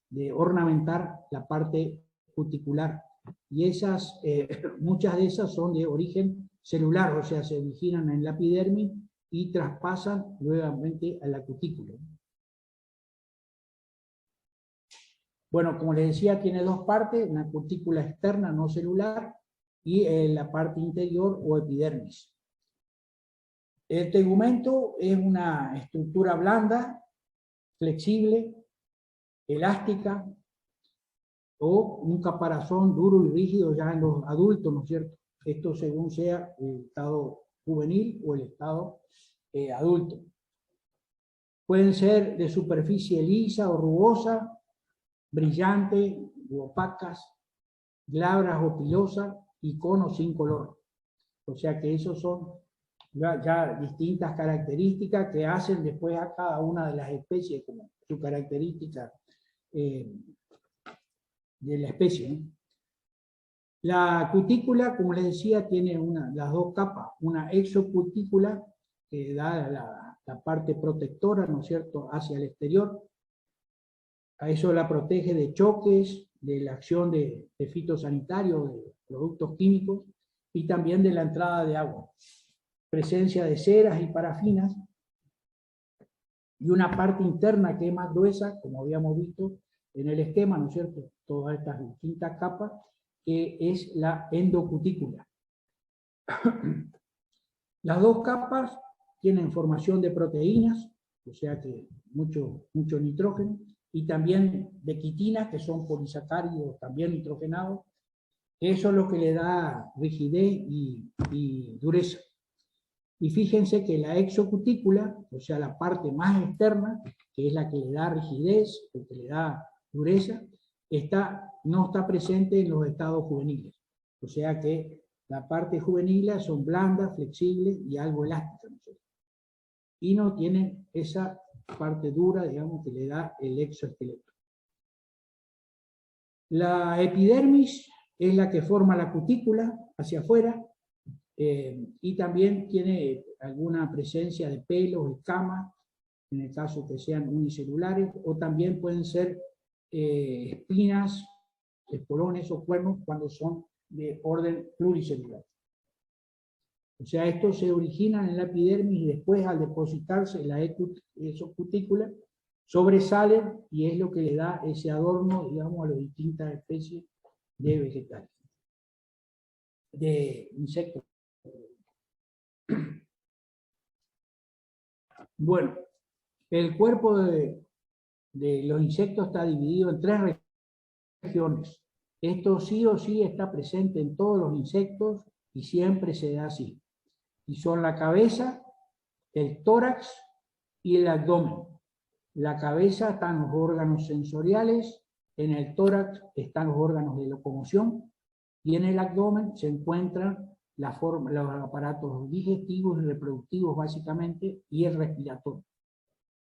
de ornamentar la parte cuticular. Y esas, muchas de esas son de origen celular, o sea, se originan en la epidermis y traspasan nuevamente a la cutícula. Bueno, como les decía, tiene dos partes, una cutícula externa no celular y la parte interior o epidermis. El tegumento es una estructura blanda, flexible, elástica, o un caparazón duro y rígido ya en los adultos, ¿no es cierto? Esto según sea el estado juvenil o el estado adulto. Pueden ser de superficie lisa o rugosa, brillante u opacas, glabras o pilosas y con o sin color. O sea que esos son ya distintas características que hacen después a cada una de las especies como su característica de la especie, ¿no? La cutícula, como les decía, tiene las dos capas, una exocutícula que da la parte protectora, ¿no es cierto?, hacia el exterior. A eso la protege de choques, de la acción de fitosanitarios, de productos químicos, y también de la entrada de agua. Presencia de ceras y parafinas, y una parte interna que es más gruesa, como habíamos visto en el esquema, ¿no es cierto?, todas estas distintas capas, que es la endocutícula. Las dos capas tienen formación de proteínas, o sea que mucho nitrógeno, y también de quitinas, que son polisacáridos también nitrogenados. Eso es lo que le da rigidez y dureza. Y fíjense que la exocutícula, o sea la parte más externa, que es la que le da rigidez, o que le da dureza, no está presente en los estados juveniles. O sea que la parte juvenil son blandas, flexibles y algo elásticas, ¿no? Y no tienen esa parte dura, digamos, que le da el exoesqueleto. La epidermis es la que forma la cutícula hacia afuera, y también tiene alguna presencia de pelos, escamas, en el caso que sean unicelulares, o también pueden ser espinas, espolones o cuernos cuando son de orden pluricelular. O sea, estos se originan en la epidermis y después al depositarse en la exocutícula sobresalen y es lo que le da ese adorno, digamos, a las distintas especies de vegetales, de insectos. Bueno, el cuerpo de los insectos está dividido en 3 regiones. Esto sí o sí está presente en todos los insectos y siempre se da así. Y son la cabeza, el tórax y el abdomen. La cabeza están los órganos sensoriales, en el tórax están los órganos de locomoción y en el abdomen se encuentran los aparatos digestivos y reproductivos básicamente y el respiratorio.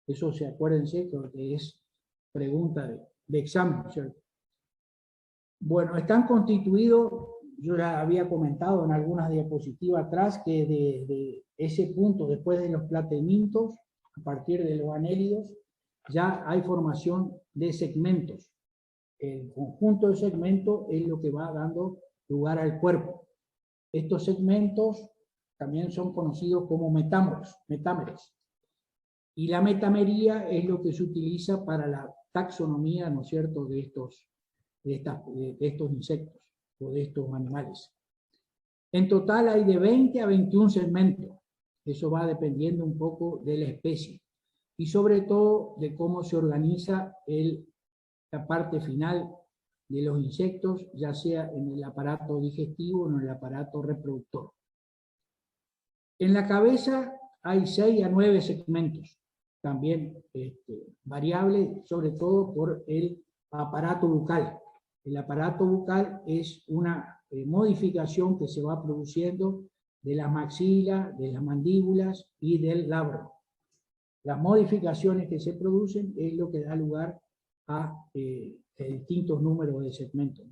Eso se acuérdense que es pregunta de examen, ¿cierto? Bueno, están constituidos, yo ya había comentado en algunas diapositivas atrás, que de ese punto, después de los platemitos, a partir de los anélidos, ya hay formación de segmentos. El conjunto de segmentos es lo que va dando lugar al cuerpo. Estos segmentos también son conocidos como metámeros. Y la metamería es lo que se utiliza para la taxonomía, ¿no es cierto?, de estos insectos o de estos animales. En total hay de 20 a 21 segmentos. Eso va dependiendo un poco de la especie y sobre todo de cómo se organiza la parte final de los insectos, ya sea en el aparato digestivo o en el aparato reproductor. En la cabeza hay 6 a 9 segmentos, también variable, sobre todo por el aparato bucal. El aparato bucal es una modificación que se va produciendo de las maxilas, de las mandíbulas y del labro. Las modificaciones que se producen es lo que da lugar a distintos números de segmentos.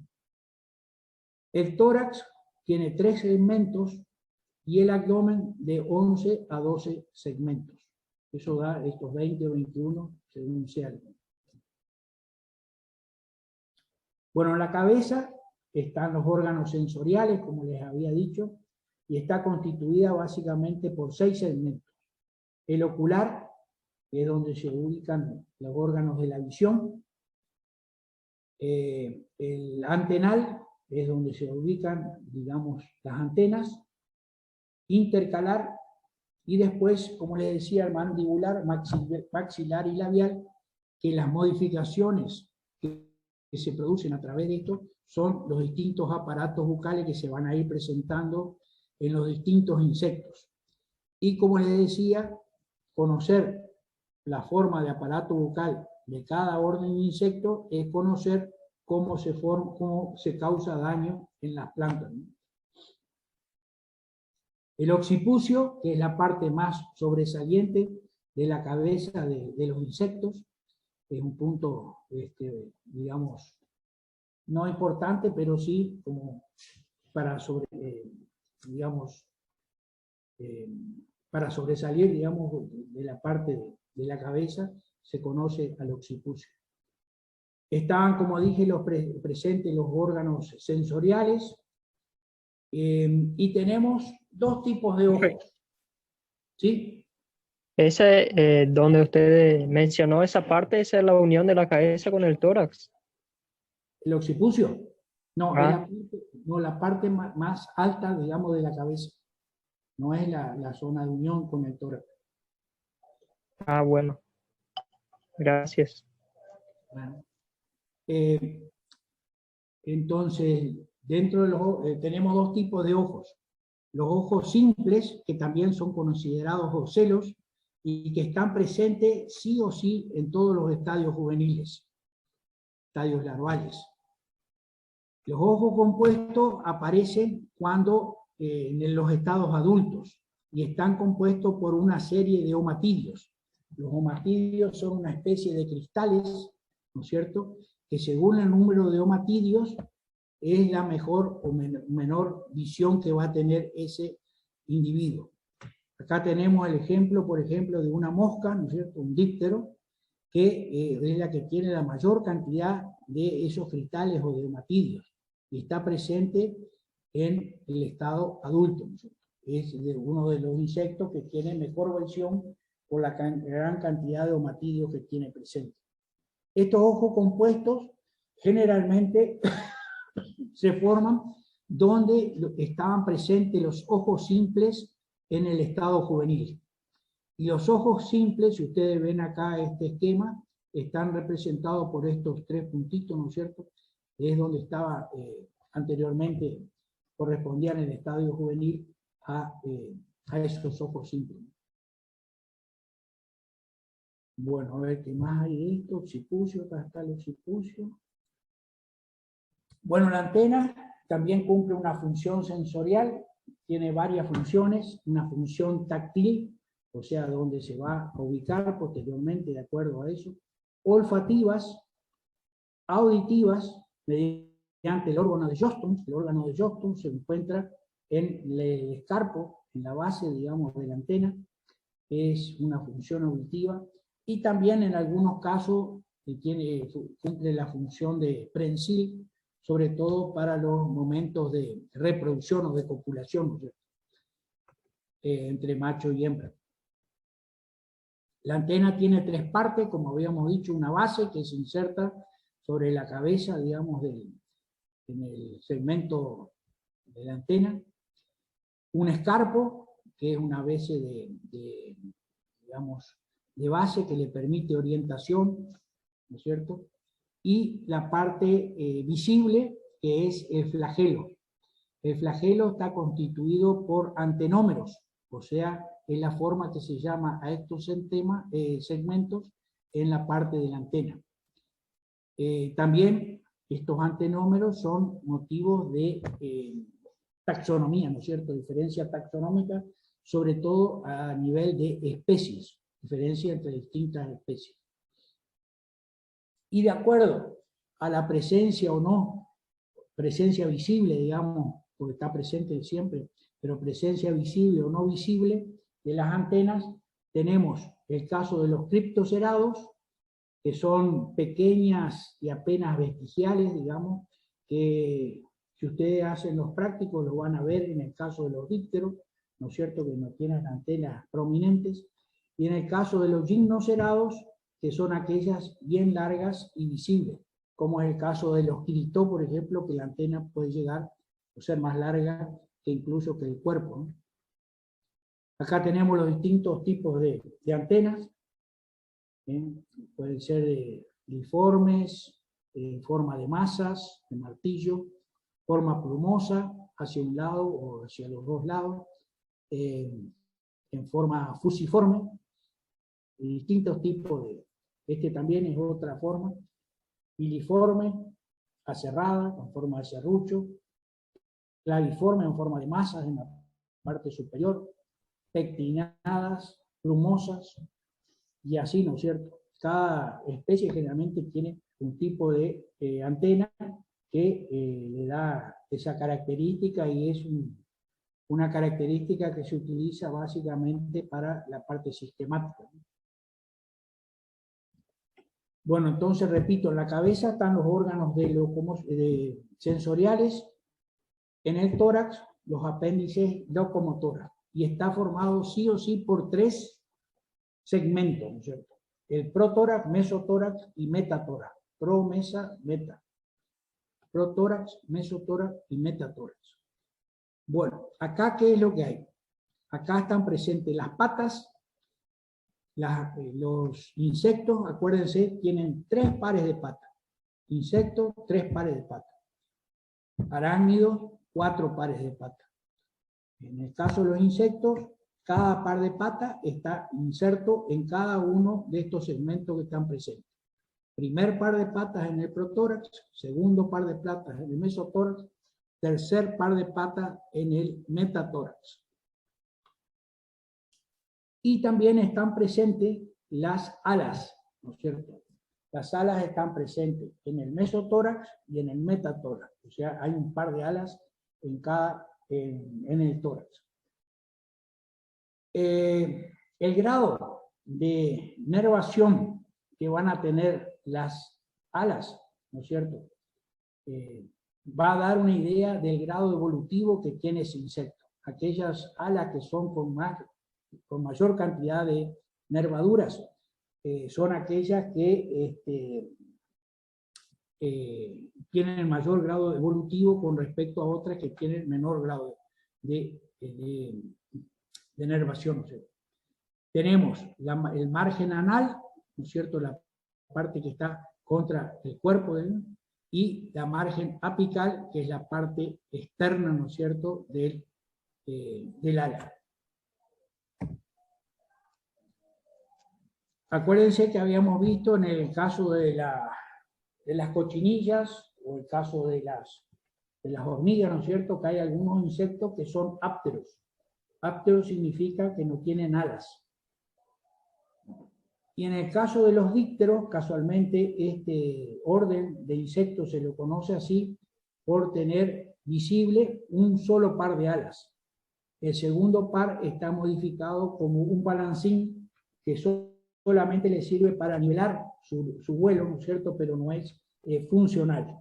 El tórax tiene 3 segmentos y el abdomen de 11 a 12 segmentos. Eso da estos 20 o 21 según sea el. Bueno, en la cabeza están los órganos sensoriales, como les había dicho, y está constituida básicamente por 6 segmentos. El ocular, que es donde se ubican los órganos de la visión. El antenal, es donde se ubican, digamos, las antenas. Intercalar, y después, como les decía, el mandibular, maxilar y labial, que las modificaciones que se producen a través de esto son los distintos aparatos bucales que se van a ir presentando en los distintos insectos. Y como les decía, conocer la forma de aparato bucal de cada orden de insecto es conocer cómo se causa daño en las plantas, ¿no? El occipucio, que es la parte más sobresaliente de la cabeza de los insectos, es un punto, digamos, no importante, pero sí como para para sobresalir, digamos, de la parte de la cabeza, se conoce al occipucio. Estaban, como dije, presentes los órganos sensoriales, y tenemos dos tipos de ojos, ¿sí? Ese, donde usted mencionó esa parte, esa es la unión de la cabeza con el tórax. ¿El occipucio? No, es Ah. la parte más alta, digamos, de la cabeza. No es la zona de unión con el tórax. Ah, bueno. Gracias. Bueno. Entonces, dentro de los tenemos dos tipos de ojos. Los ojos simples, que también son considerados ocelos, y que están presentes sí o sí en todos los estadios juveniles, estadios larvales. Los ojos compuestos aparecen cuando en los estados adultos, y están compuestos por una serie de omatidios. Los omatidios son una especie de cristales, ¿no es cierto?, que según el número de omatidios es la mejor o menor visión que va a tener ese individuo. Acá tenemos el ejemplo, por ejemplo, de una mosca, ¿no es cierto?, un díptero, que es la que tiene la mayor cantidad de esos cristales o de omatidios, y está presente en el estado adulto, ¿no es cierto? Es uno de los insectos que tiene mejor visión por la gran cantidad de omatidios que tiene presente. Estos ojos compuestos generalmente se forman donde estaban presentes los ojos simples en el estado juvenil. Y los ojos simples, si ustedes ven acá este esquema, están representados por estos tres puntitos, ¿no es cierto? Es donde estaba anteriormente, correspondían en el estadio juvenil a esos ojos simples. Bueno, a ver qué más hay de esto. Occipucio, acá está el occipucio. Bueno, la antena también cumple una función sensorial, tiene varias funciones, una función táctil, o sea, donde se va a ubicar posteriormente de acuerdo a eso, olfativas, auditivas, mediante el órgano de Johnston. El órgano de Johnston se encuentra en el escarpo, en la base, digamos, de la antena, es una función auditiva, y también en algunos casos cumple la función de prensil, sobre todo para los momentos de reproducción o de copulación, ¿no? Entre macho y hembra. La antena tiene tres partes, como habíamos dicho, una base que se inserta sobre la cabeza, digamos, en el segmento de la antena, un escarpo, que es una base digamos, de base que le permite orientación, ¿no es cierto?, y la parte visible, que es el flagelo. El flagelo está constituido por antenómeros, o sea, es la forma que se llama a estos segmentos en la parte de la antena. También estos antenómeros son motivos de taxonomía, ¿no es cierto?, diferencia taxonómica, sobre todo a nivel de especies, diferencia entre distintas especies. Y de acuerdo a la presencia o no, presencia visible, digamos, porque está presente siempre, pero presencia visible o no visible de las antenas, tenemos el caso de los criptocerados, que son pequeñas y apenas vestigiales, digamos, que si ustedes hacen los prácticos lo van a ver en el caso de los dípteros, ¿no es cierto?, que no tienen antenas prominentes, y en el caso de los gimnoserados, que son aquellas bien largas y visibles, como es el caso de los quiritó, por ejemplo, que la antena puede llegar a ser más larga que incluso que el cuerpo, ¿no? Acá tenemos los distintos tipos de antenas, pueden ser uniformes, en forma de masas, de martillo, forma plumosa, hacia un lado o hacia los dos lados, en forma fusiforme, distintos tipos este también es otra forma, filiforme, aserrada, con forma de serrucho, claviforme en forma de masas en la parte superior, pectinadas, plumosas, y así, ¿no es cierto? Cada especie generalmente tiene un tipo de antena que le da esa característica y es una característica que se utiliza básicamente para la parte sistemática. Bueno, entonces repito, en la cabeza están los órganos sensoriales, en el tórax los apéndices locomotoras, y está formado sí o sí por 3 segmentos, ¿no es cierto? El protórax, mesotórax y metatórax. Pro, mesa, meta. Protórax, mesotórax y metatórax. Bueno, acá ¿qué es lo que hay? Acá están presentes las patas, los insectos, acuérdense, tienen 3 pares de patas. Insectos, 3 pares de patas. Arácnidos, 4 pares de patas. En el caso de los insectos, cada par de patas está inserto en cada uno de estos segmentos que están presentes. Primer par de patas en el protórax, segundo par de patas en el mesotórax, tercer par de patas en el metatórax. Y también están presentes las alas, ¿no es cierto? Las alas están presentes en el mesotórax y en el metatórax. O sea, hay un par de alas en el tórax. El grado de nervación que van a tener las alas, ¿no es cierto? Va a dar una idea del grado evolutivo que tiene ese insecto. Aquellas alas que son con mayor cantidad de nervaduras son aquellas que tienen mayor grado evolutivo con respecto a otras que tienen menor grado de nervación, ¿no es cierto? Tenemos el margen anal, ¿no es cierto?, la parte que está contra el cuerpo y la margen apical, que es la parte externa, ¿no es cierto?, del ala. Acuérdense que habíamos visto en el caso de las cochinillas, o el caso de las hormigas, ¿no es cierto?, que hay algunos insectos que son ápteros. Áptero significa que no tienen alas. Y en el caso de los dípteros, casualmente este orden de insectos se lo conoce así por tener visible un solo par de alas. El segundo par está modificado como un balancín que solamente le sirve para nivelar su vuelo, ¿no es cierto?, pero no es funcional.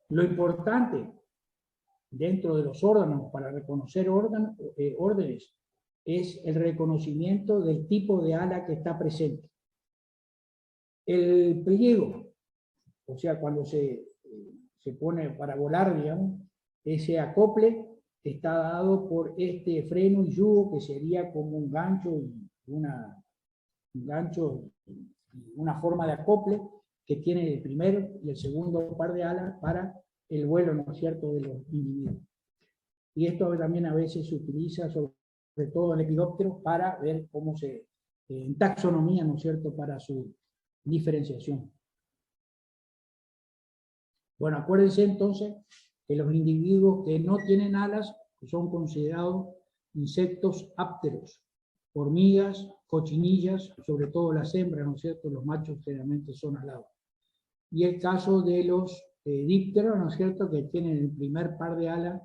Lo importante dentro de los órganos para reconocer órdenes es el reconocimiento del tipo de ala que está presente. El pliego, o sea, cuando se pone para volar, digamos, ese acople está dado por este freno y yugo que sería como un gancho y una forma de acople que tiene el primero y el segundo par de alas para el vuelo, ¿no es cierto?, de los individuos. Y esto también a veces se utiliza, sobre todo en lepidópteros, para ver cómo en taxonomía, ¿no es cierto?, para su diferenciación. Bueno, acuérdense entonces que los individuos que no tienen alas son considerados insectos ápteros. Hormigas, cochinillas, sobre todo las hembras, ¿no es cierto?, los machos generalmente son alados. Y el caso de los dípteros, ¿no es cierto?, que tienen el primer par de alas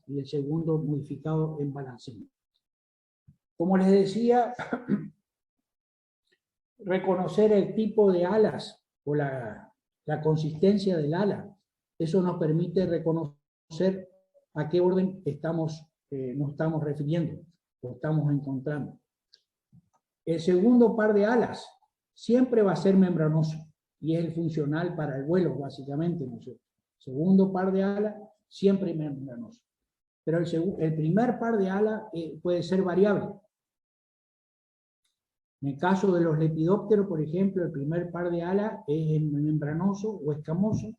y el segundo modificado en balancín. Como les decía, reconocer el tipo de alas o la consistencia del ala, eso nos permite reconocer a qué orden nos estamos refiriendo o estamos encontrando. El segundo par de alas siempre va a ser membranoso y es el funcional para el vuelo, básicamente, ¿no es cierto? Segundo par de alas siempre membranoso. Pero el primer par de alas puede ser variable. En el caso de los lepidópteros, por ejemplo, el primer par de alas es membranoso o escamoso,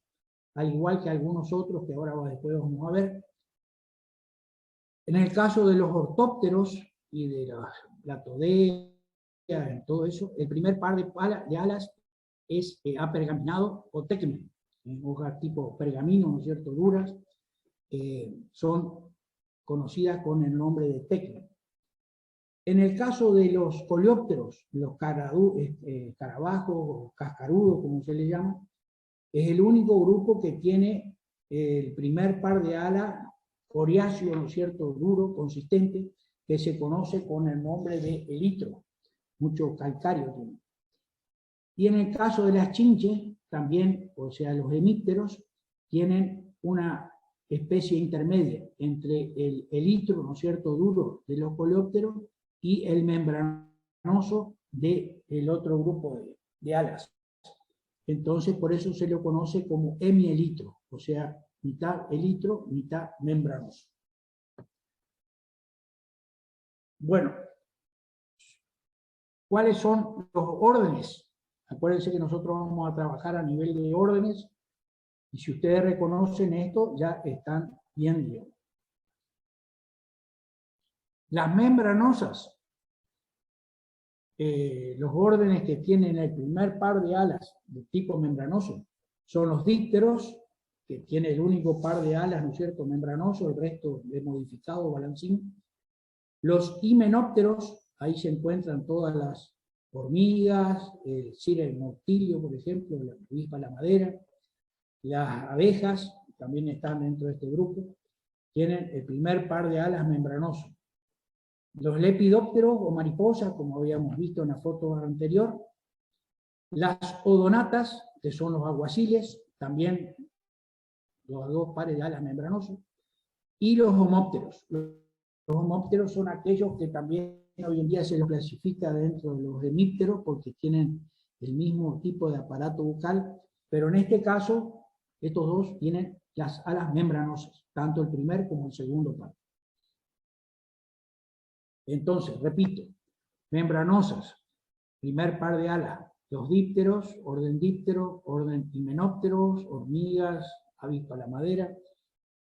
al igual que algunos otros que ahora después vamos a ver. En el caso de los ortópteros y de las Blatodea, en todo eso, el primer par de alas es apergaminado o tecmen, hojas tipo pergamino, ¿no es cierto?, duras, son conocidas con el nombre de tecmen. En el caso de los coleópteros, los escarabajos o cascarudos, como se les llama, es el único grupo que tiene el primer par de alas coriáceo, ¿no es cierto?, duro, consistente, que se conoce con el nombre de elitro, mucho calcario tiene. Y en el caso de las chinches, también, o sea, los hemípteros, tienen una especie intermedia entre el elitro, ¿no es cierto?, duro de los coleópteros y el membranoso del otro grupo de alas. Entonces, por eso se lo conoce como hemielitro, o sea, mitad elitro, mitad membranoso. Bueno, ¿cuáles son los órdenes? Acuérdense que nosotros vamos a trabajar a nivel de órdenes, y si ustedes reconocen esto, ya están bien guiados. Las membranosas, los órdenes que tienen el primer par de alas de tipo membranoso, son los dípteros, que tiene el único par de alas, ¿no es cierto?, membranoso, el resto de modificado, balancín. Los himenópteros, ahí se encuentran todas las hormigas, el Cirel noctilio, por ejemplo, la avispa la madera. Las abejas, también están dentro de este grupo, tienen el primer par de alas membranoso. Los lepidópteros o mariposas, como habíamos visto en la foto anterior. Las odonatas, que son los aguaciles, también los dos pares de alas membranosos. Y los homópteros. Los homópteros son aquellos que también hoy en día se los clasifica dentro de los hemípteros porque tienen el mismo tipo de aparato bucal, pero en este caso estos dos tienen las alas membranosas, tanto el primer como el segundo par. Entonces, repito, membranosas, primer par de alas, los dípteros, orden himenópteros, hormigas, avispa la madera,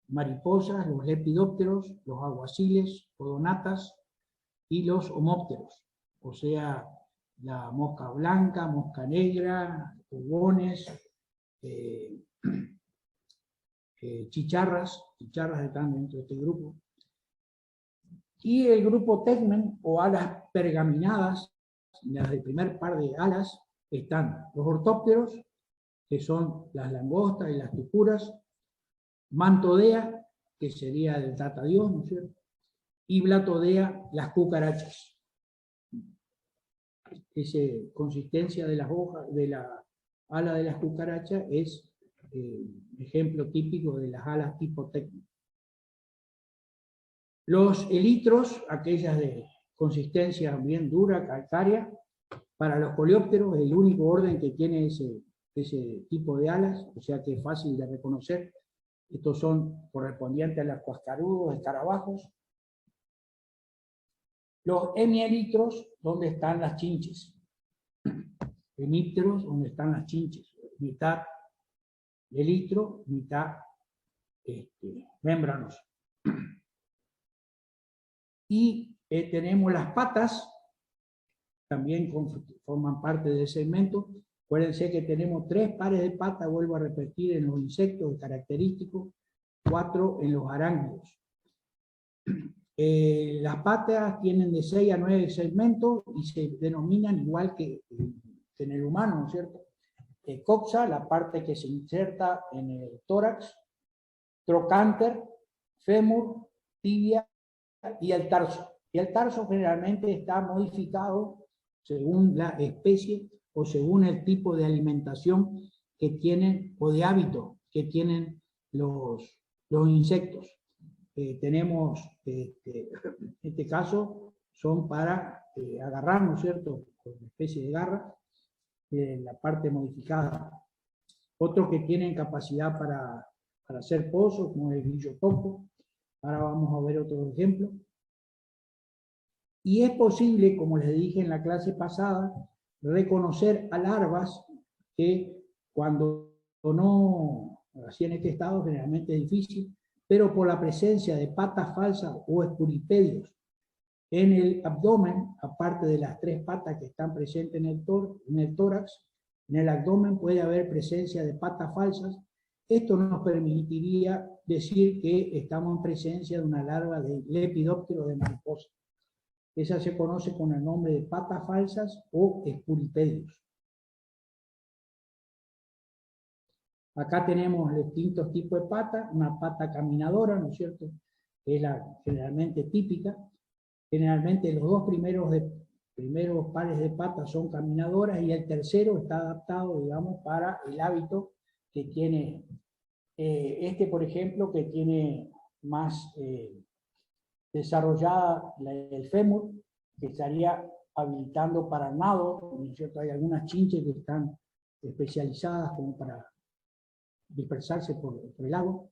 mariposas, los lepidópteros, los aguaciles, odonatas y los homópteros, o sea, la mosca blanca, mosca negra, pulgones, chicharras están dentro de este grupo. Y el grupo tecmen, o alas pergaminadas, las del primer par de alas, están los ortópteros, que son las langostas y las tucuras, Mantodea, que sería el tratadiós, ¿no es cierto?, y Blatodea, las cucarachas. Esa consistencia de las hojas, de la ala de las cucarachas, es ejemplo típico de las alas tipo tecmen. Los elitros, aquellas de consistencia bien dura, calcárea, para los coleópteros es el único orden que tiene ese tipo de alas, o sea que es fácil de reconocer. Estos son correspondientes a los cascarudos, escarabajos. Los hemielitros, donde están las chinches. Hemípteros, donde están las chinches. Mitad elitro, mitad membranoso. Y tenemos las patas, también forman parte del segmento. Acuérdense que tenemos 3 pares de patas, vuelvo a repetir, en los insectos característicos, 4 en los arácnidos. Las patas tienen de 6 a 9 segmentos y se denominan igual que en el humano, ¿no es cierto? Coxa, la parte que se inserta en el tórax, trocánter, fémur, tibia y el tarso. Y el tarso generalmente está modificado según la especie o según el tipo de alimentación que tienen, o de hábito que tienen los insectos. Tenemos, en este caso, son para agarrar, ¿no es cierto?, con una especie de garra, la parte modificada. Otros que tienen capacidad para hacer pozos, como el grillo topo. Ahora vamos a ver otro ejemplo. Y es posible, como les dije en la clase pasada, reconocer a larvas que cuando no así en este estado generalmente es difícil, pero por la presencia de patas falsas o escuripedios en el abdomen, aparte de las 3 patas que están presentes en el tórax, en el abdomen puede haber presencia de patas falsas. Esto nos permitiría decir que estamos en presencia de una larva de lepidóptero de mariposa. Esa se conoce con el nombre de patas falsas o escuripedios. Acá tenemos distintos tipos de patas, una pata caminadora, ¿no es cierto? Que es la generalmente típica. Generalmente los 2 primeros pares de patas son caminadoras y el tercero está adaptado, digamos, para el hábito que tiene por ejemplo, que tiene más desarrollada el fémur, que estaría habilitando para nado, ¿no es cierto? Hay algunas chinches que están especializadas como para dispersarse por el lago,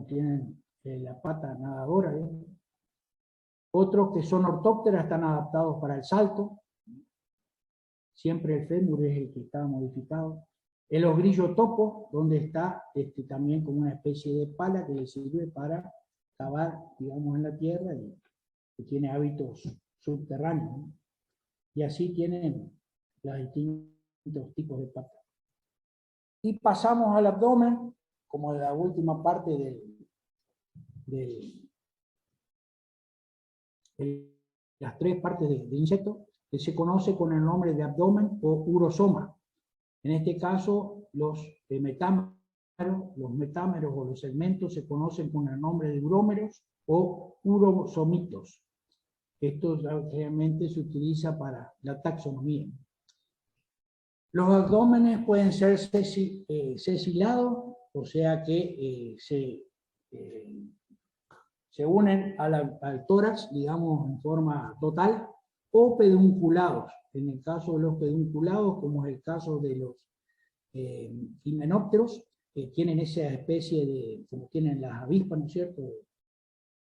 tienen la pata nadadora, ¿eh? Otros que son ortópteras están adaptados para el salto, siempre el fémur es el que está modificado. En los grillos topos, donde está también como una especie de pala que le sirve para cavar, digamos, en la tierra y que tiene hábitos subterráneos, ¿no? Y así tienen los distintos tipos de patas. Y pasamos al abdomen, como la última parte de las 3 partes de insecto, que se conoce con el nombre de abdomen o urosoma. En este caso, los metámeros o los segmentos se conocen con el nombre de urómeros o urosomitos. Esto realmente se utiliza para la taxonomía. Los abdómenes pueden ser sesilados, o sea que se unen al tórax, digamos, en forma total, o pedunculados. En el caso de los pedunculados, como es el caso de los himenópteros, que tienen esa especie de, como tienen las avispas, ¿no es cierto?,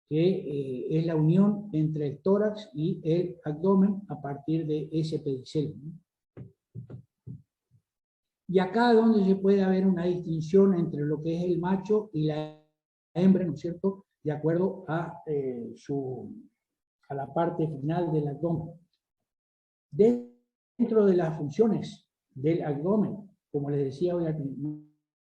que es la unión entre el tórax y el abdomen a partir de ese pedicelo, ¿no? Y acá es donde se puede haber una distinción entre lo que es el macho y la hembra, ¿no es cierto?, de acuerdo a la parte final del abdomen. Dentro de las funciones del abdomen, como les decía hoy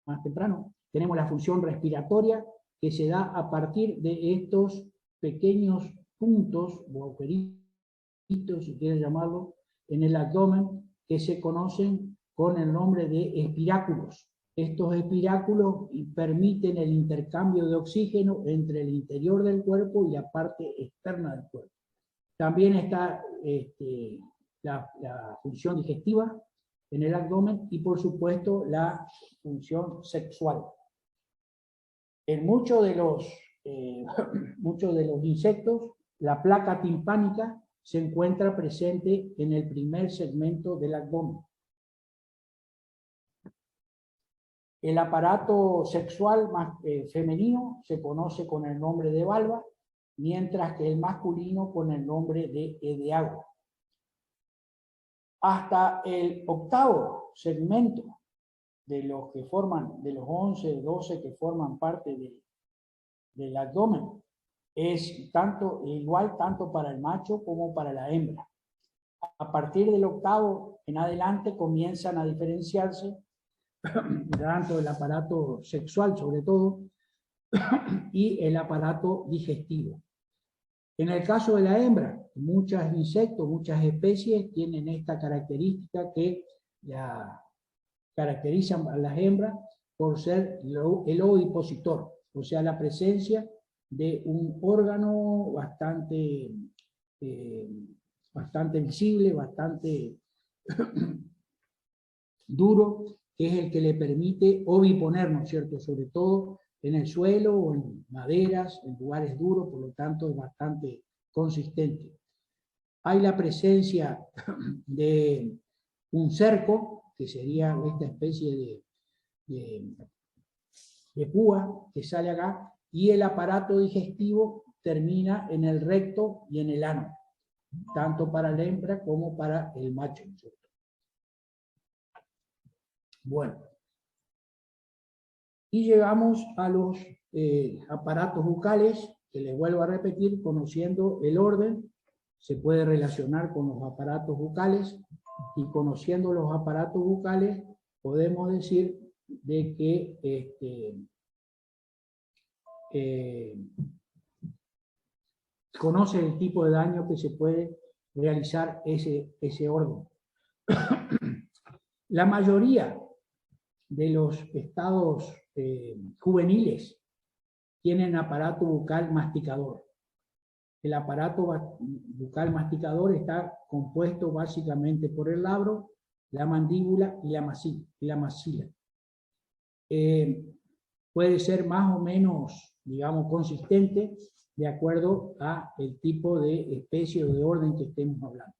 más temprano, tenemos la función respiratoria que se da a partir de estos pequeños puntos o agujeritos, si quieren llamarlo, en el abdomen, que se conocen con el nombre de espiráculos. Estos espiráculos permiten el intercambio de oxígeno entre el interior del cuerpo y la parte externa del cuerpo. También está la función digestiva en el abdomen y, por supuesto, la función sexual. En muchos de los insectos, la placa timpánica se encuentra presente en el primer segmento del abdomen. El aparato sexual femenino se conoce con el nombre de valva, mientras que el masculino con el nombre de edeago. Hasta el 8º segmento de los 11, 12 que forman parte del abdomen, es igual tanto para el macho como para la hembra. A partir del 8º en adelante comienzan a diferenciarse tanto el aparato sexual, sobre todo, y el aparato digestivo. En el caso de la hembra, muchos insectos, muchas especies tienen esta característica que caracterizan a las hembras por ser el ovipositor, o sea, la presencia de un órgano bastante visible, bastante duro, que es el que le permite oviponer, ¿no es cierto?, sobre todo en el suelo o en maderas, en lugares duros, por lo tanto es bastante consistente. Hay la presencia de un cerco, que sería esta especie de púa que sale acá, y el aparato digestivo termina en el recto y en el ano, tanto para la hembra como para el macho, ¿no es cierto? Bueno, Y llegamos a los aparatos bucales, que les vuelvo a repetir, conociendo el orden, se puede relacionar con los aparatos bucales, y conociendo los aparatos bucales, podemos decir de que conoce el tipo de daño que se puede realizar ese órgano. La mayoría de los estados juveniles tienen aparato bucal masticador. El aparato bucal masticador está compuesto básicamente por el labro, la mandíbula y la masila. Puede ser más o menos, digamos, consistente de acuerdo a el tipo de especie o de orden que estemos hablando.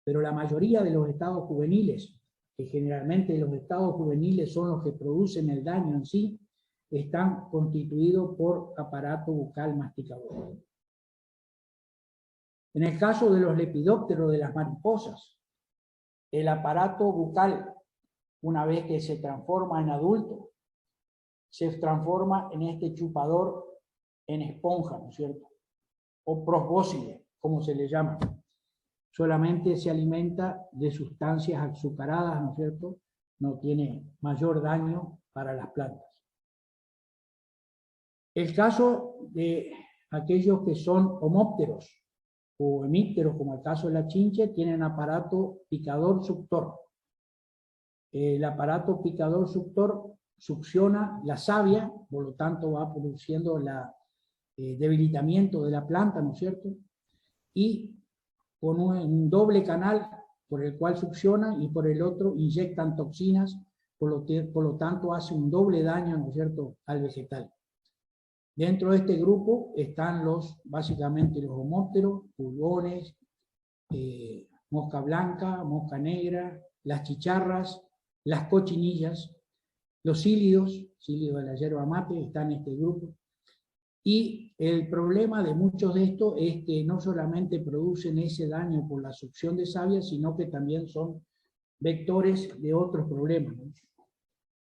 Pero la mayoría de los estados juveniles, que generalmente los estados juveniles son los que producen el daño en sí, están constituidos por aparato bucal masticador. En el caso de los lepidópteros de las mariposas, el aparato bucal, una vez que se transforma en adulto, se transforma en este chupador en esponja, ¿no es cierto? O probóscide, como se le llama. Solamente se alimenta de sustancias azucaradas, ¿no es cierto? No tiene mayor daño para las plantas. El caso de aquellos que son homópteros o hemípteros, como el caso de la chinche, tienen aparato picador suctor. El aparato picador suctor succiona la savia, por lo tanto va produciendo el debilitamiento de la planta, ¿no es cierto? Y con un doble canal por el cual succiona y por el otro inyectan toxinas, por lo tanto hace un doble daño, ¿no es cierto?, al vegetal. Dentro de este grupo están básicamente los homópteros, pulgones, mosca blanca, mosca negra, las chicharras, las cochinillas, los cílidos de la yerba mate están en este grupo. Y el problema de muchos de estos es que no solamente producen ese daño por la succión de savia, sino que también son vectores de otros problemas, ¿no?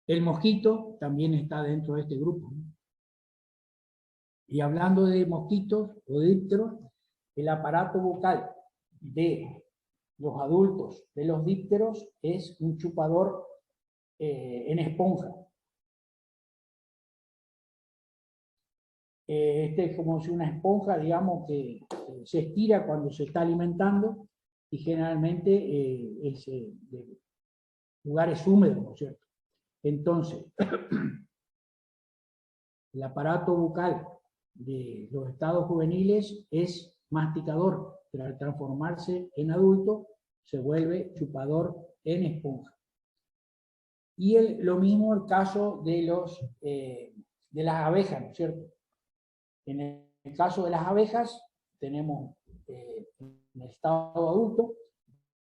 El mosquito también está dentro de este grupo, ¿no? Y hablando de mosquitos o dípteros, el aparato bucal de los adultos de los dípteros es un chupador en esponja. Este es como si una esponja, digamos, que se estira cuando se está alimentando, y generalmente es de lugares húmedos, ¿no es cierto? Entonces, el aparato bucal de los estados juveniles es masticador, pero al transformarse en adulto se vuelve chupador en esponja. Y lo mismo el caso de las abejas, ¿no es cierto? En el caso de las abejas, tenemos en el estado adulto,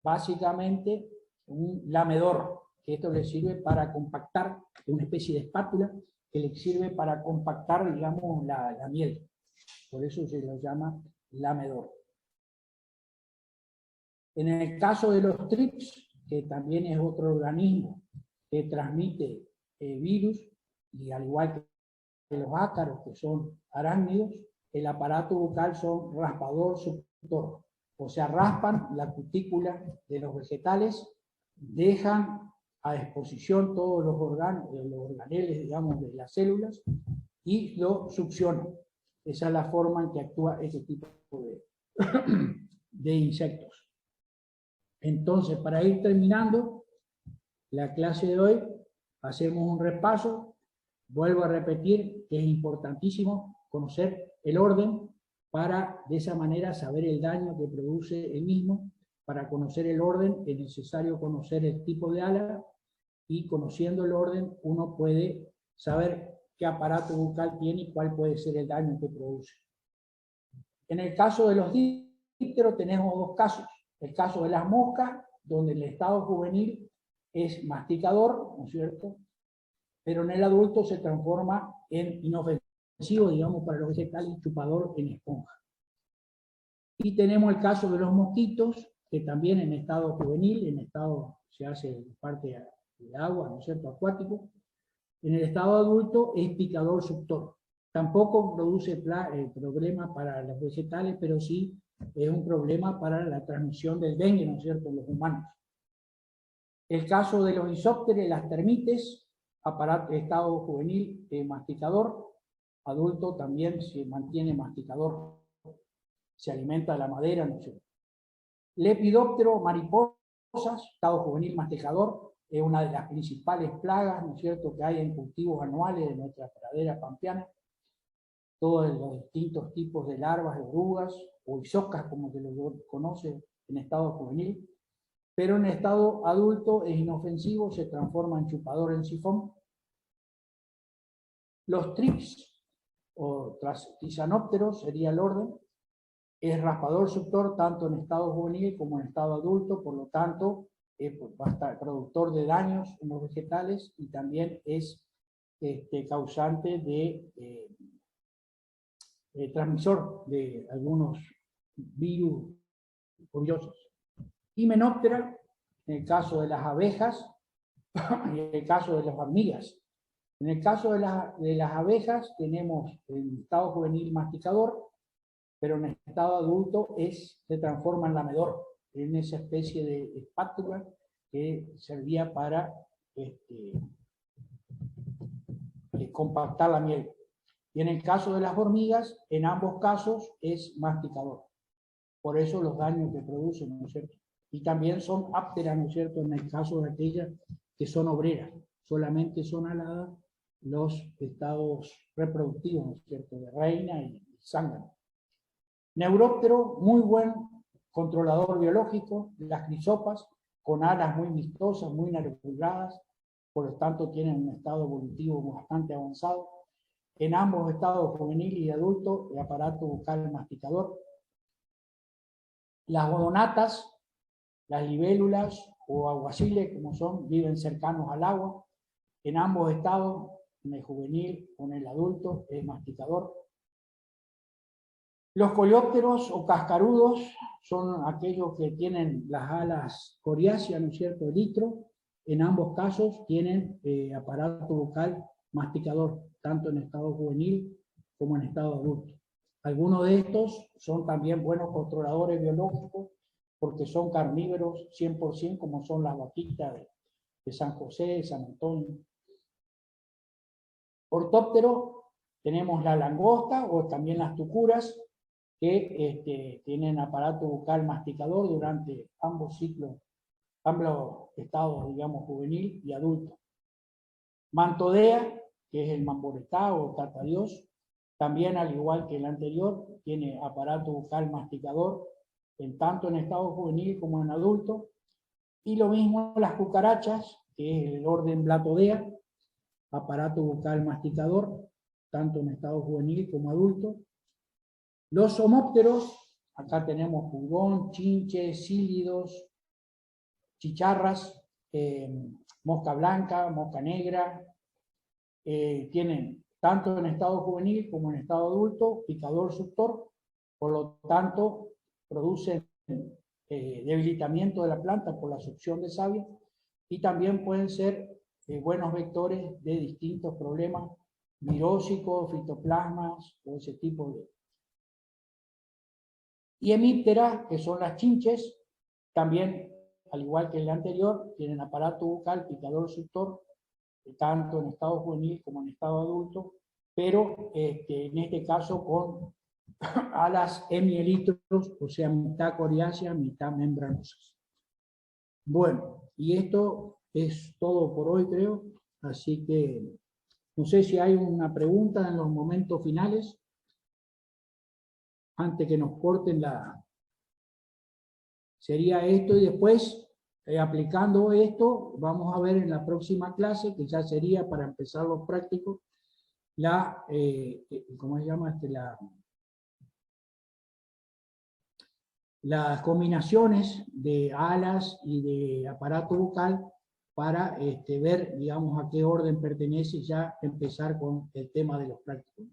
básicamente un lamedor, que esto le sirve para compactar, una especie de espátula, que le sirve para compactar, digamos, la miel. Por eso se lo llama lamedor. En el caso de los trips, que también es otro organismo que transmite virus, y al igual que los ácaros, que son arácnidos, el aparato bucal son raspador suctor, o sea, raspan la cutícula de los vegetales, dejan a disposición todos los organeles, digamos, de las células, y lo succionan. Esa es la forma en que actúa este tipo de insectos. Entonces, para ir terminando la clase de hoy, hacemos un repaso. Vuelvo a repetir que es importantísimo conocer el orden para de esa manera saber el daño que produce el mismo. Para conocer el orden es necesario conocer el tipo de ala, y conociendo el orden uno puede saber qué aparato bucal tiene y cuál puede ser el daño que produce. En el caso de los dípteros tenemos dos casos. El caso de las moscas, donde el estado juvenil es masticador, ¿no es cierto?, pero en el adulto se transforma en inofensivo, digamos, para los vegetales, chupador en esponja. Y tenemos el caso de los mosquitos, que también en estado juvenil, en estado se hace parte de agua, ¿no es cierto?, acuático, En el estado adulto es picador suctor. Tampoco produce problema para los vegetales, pero sí es un problema para la transmisión del dengue, ¿no es cierto?, en los humanos. El caso de los isópteres, las termites, estado juvenil masticador, adulto también se mantiene masticador, se alimenta de la madera, ¿no es cierto? Lepidóptero, mariposas, estado juvenil masticador, es una de las principales plagas, ¿no es cierto?, que hay en cultivos anuales de nuestra pradera pampeana. Todos los distintos tipos de larvas, de orugas, o isocas, como se lo conoce en estado juvenil, pero en estado adulto es inofensivo, se transforma en chupador en sifón. Los trips, o tisanópteros, sería el orden, es raspador suctor tanto en estado juvenil como en estado adulto, por lo tanto, es productor de daños en los vegetales y también es causante de transmisor de algunos virus curiosos. Himenóptera, en el caso de las abejas, y en el caso de las hormigas. En el caso de las abejas tenemos el estado juvenil masticador, pero en el estado adulto se transforma en lamedor, en esa especie de espátula que servía para compactar la miel. Y en el caso de las hormigas, en ambos casos es masticador. Por eso los daños que producen, ¿no es cierto? Y también son ápteras, ¿no es cierto?, en el caso de aquellas que son obreras. Solamente son aladas los estados reproductivos, ¿no es cierto?, de reina y zángano. Neuróptero, muy buen controlador biológico, las crisopas, con alas muy vistosas, muy nervuradas, por lo tanto tienen un estado evolutivo bastante avanzado. En ambos estados, juvenil y adulto, el aparato bucal masticador. Las odonatas, las libélulas o aguaciles, como son, viven cercanos al agua. En ambos estados, en el juvenil o en el adulto, es masticador. Los coleópteros o cascarudos son aquellos que tienen las alas coriáceas, ¿no es cierto?, elitro. En ambos casos tienen aparato bucal masticador, tanto en estado juvenil como en estado adulto. Algunos de estos son también buenos controladores biológicos porque son carnívoros 100%, como son las vaquitas de San José, de San Antonio. Ortóptero, tenemos la langosta o también las tucuras, que tienen aparato bucal masticador durante ambos ciclos, ambos estados, digamos, juvenil y adulto. Mantodea, que es el mamboretá o tatadiós, también al igual que el anterior, tiene aparato bucal masticador, tanto en estado juvenil como en adulto. Y lo mismo las cucarachas, que es el orden Blatodea, aparato bucal masticador, tanto en estado juvenil como adulto. Los homópteros, acá tenemos pulgón, chinches, cílidos, chicharras, mosca blanca, mosca negra, tienen tanto en estado juvenil como en estado adulto, picador suctor, por lo tanto producen debilitamiento de la planta por la succión de savia y también pueden ser buenos vectores de distintos problemas virósicos, fitoplasmas o ese tipo de. Y hemípteras, que son las chinches, también, al igual que el anterior, tienen aparato bucal, picador suctor, tanto en estado juvenil como en estado adulto, pero en este caso con alas hemielitros, o sea, mitad coriáceas, mitad membranosas. Bueno, y esto es todo por hoy, creo, así que no sé si hay una pregunta en los momentos finales, antes que nos corten sería esto, y después, aplicando esto, vamos a ver en la próxima clase, que ya sería para empezar los prácticos, ¿cómo se llama? Las combinaciones de alas y de aparato bucal para ver, digamos, a qué orden pertenece y ya empezar con el tema de los prácticos.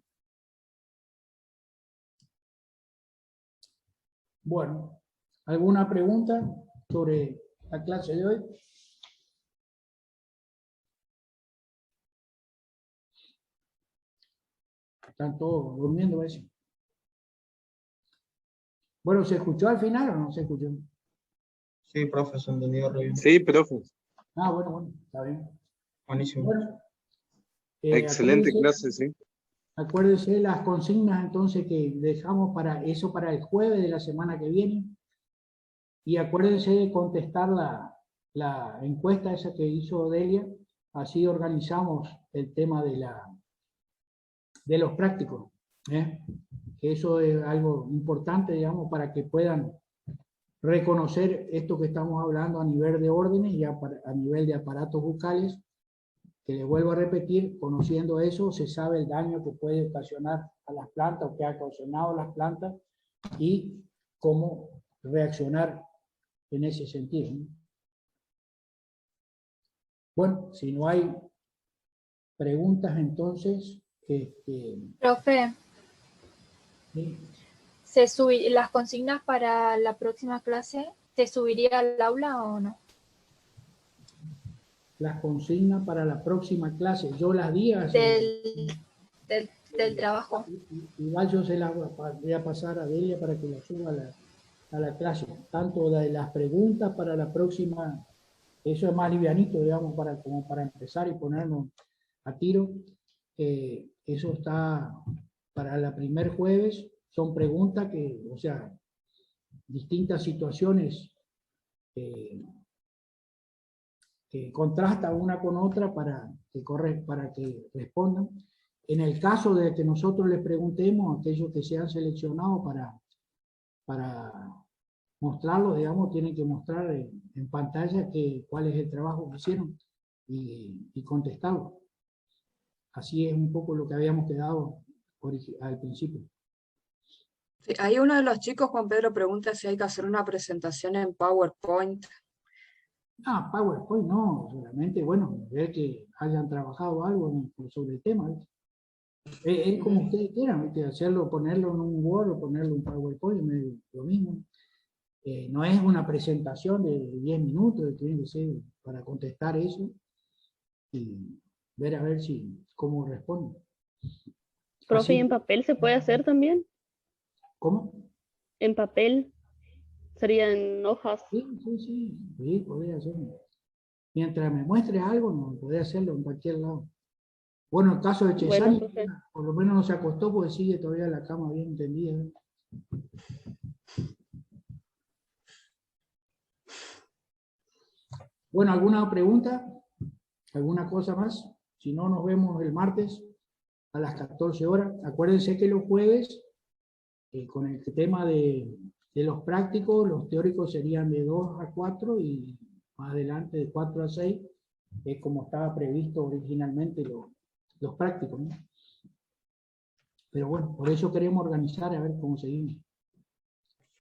Bueno, ¿alguna pregunta sobre la clase de hoy? Están todos durmiendo, parece. Bueno, ¿se escuchó al final o no se escuchó? Sí, profe, se entendió re bien. Sí, profe. Ah, bueno, está bien. Buenísimo. Bueno, Excelente acuérdense, clase, sí. acuérdense las consignas entonces que dejamos para eso para el jueves de la semana que viene. Y acuérdense de contestar la encuesta esa que hizo Delia. Así organizamos el tema de los prácticos. Que eso es algo importante, digamos, para que puedan reconocer esto que estamos hablando a nivel de órdenes y a nivel de aparatos bucales, que les vuelvo a repetir, conociendo eso se sabe el daño que puede ocasionar a las plantas o que ha ocasionado a las plantas y cómo reaccionar en ese sentido, ¿no? Bueno, si no hay preguntas entonces, Profe, ¿sí? las consignas para la próxima clase, ¿se subiría al aula o no? Las consignas para la próxima clase, yo las di hace... Del trabajo. Igual yo se las voy a pasar a Delia para que la suba a la clase, tanto de las preguntas para la próxima, eso es más livianito, digamos, como para empezar y ponernos a tiro. Eso está para el primer jueves, son preguntas que, o sea, distintas situaciones que contrastan una con otra para que respondan. En el caso de que nosotros les preguntemos a aquellos que sean seleccionados para mostrarlo, digamos, tienen que mostrar en pantalla cuál es el trabajo que hicieron y contestarlo. Así es un poco lo que habíamos quedado al principio. Sí, ahí uno de los chicos, Juan Pedro, pregunta si hay que hacer una presentación en PowerPoint. PowerPoint no, solamente, bueno, ver que hayan trabajado algo sobre el tema, ¿viste? Es como ustedes quieran, ¿viste? Hacerlo, ponerlo en un Word o ponerlo en PowerPoint, es lo mismo. No es una presentación de 10 minutos, tiene que ser para contestar eso y ver a ver cómo responde. Profe, ¿y en papel se puede hacer también? ¿Cómo? En papel, sería en hojas. Sí, podría hacerlo. Mientras me muestre algo, no podría hacerlo en cualquier lado. Bueno, el caso de Chesani, Bueno, profe. por lo menos no se acostó porque sigue todavía la cama bien tendida. Bueno, ¿alguna pregunta? ¿Alguna cosa más? Si no, nos vemos el martes a las 14 horas. Acuérdense que los jueves, con el tema de los prácticos, los teóricos serían de 2 a 4 y más adelante de 4 a 6, es como estaba previsto originalmente los prácticos, ¿no? Pero bueno, por eso queremos organizar a ver cómo seguimos.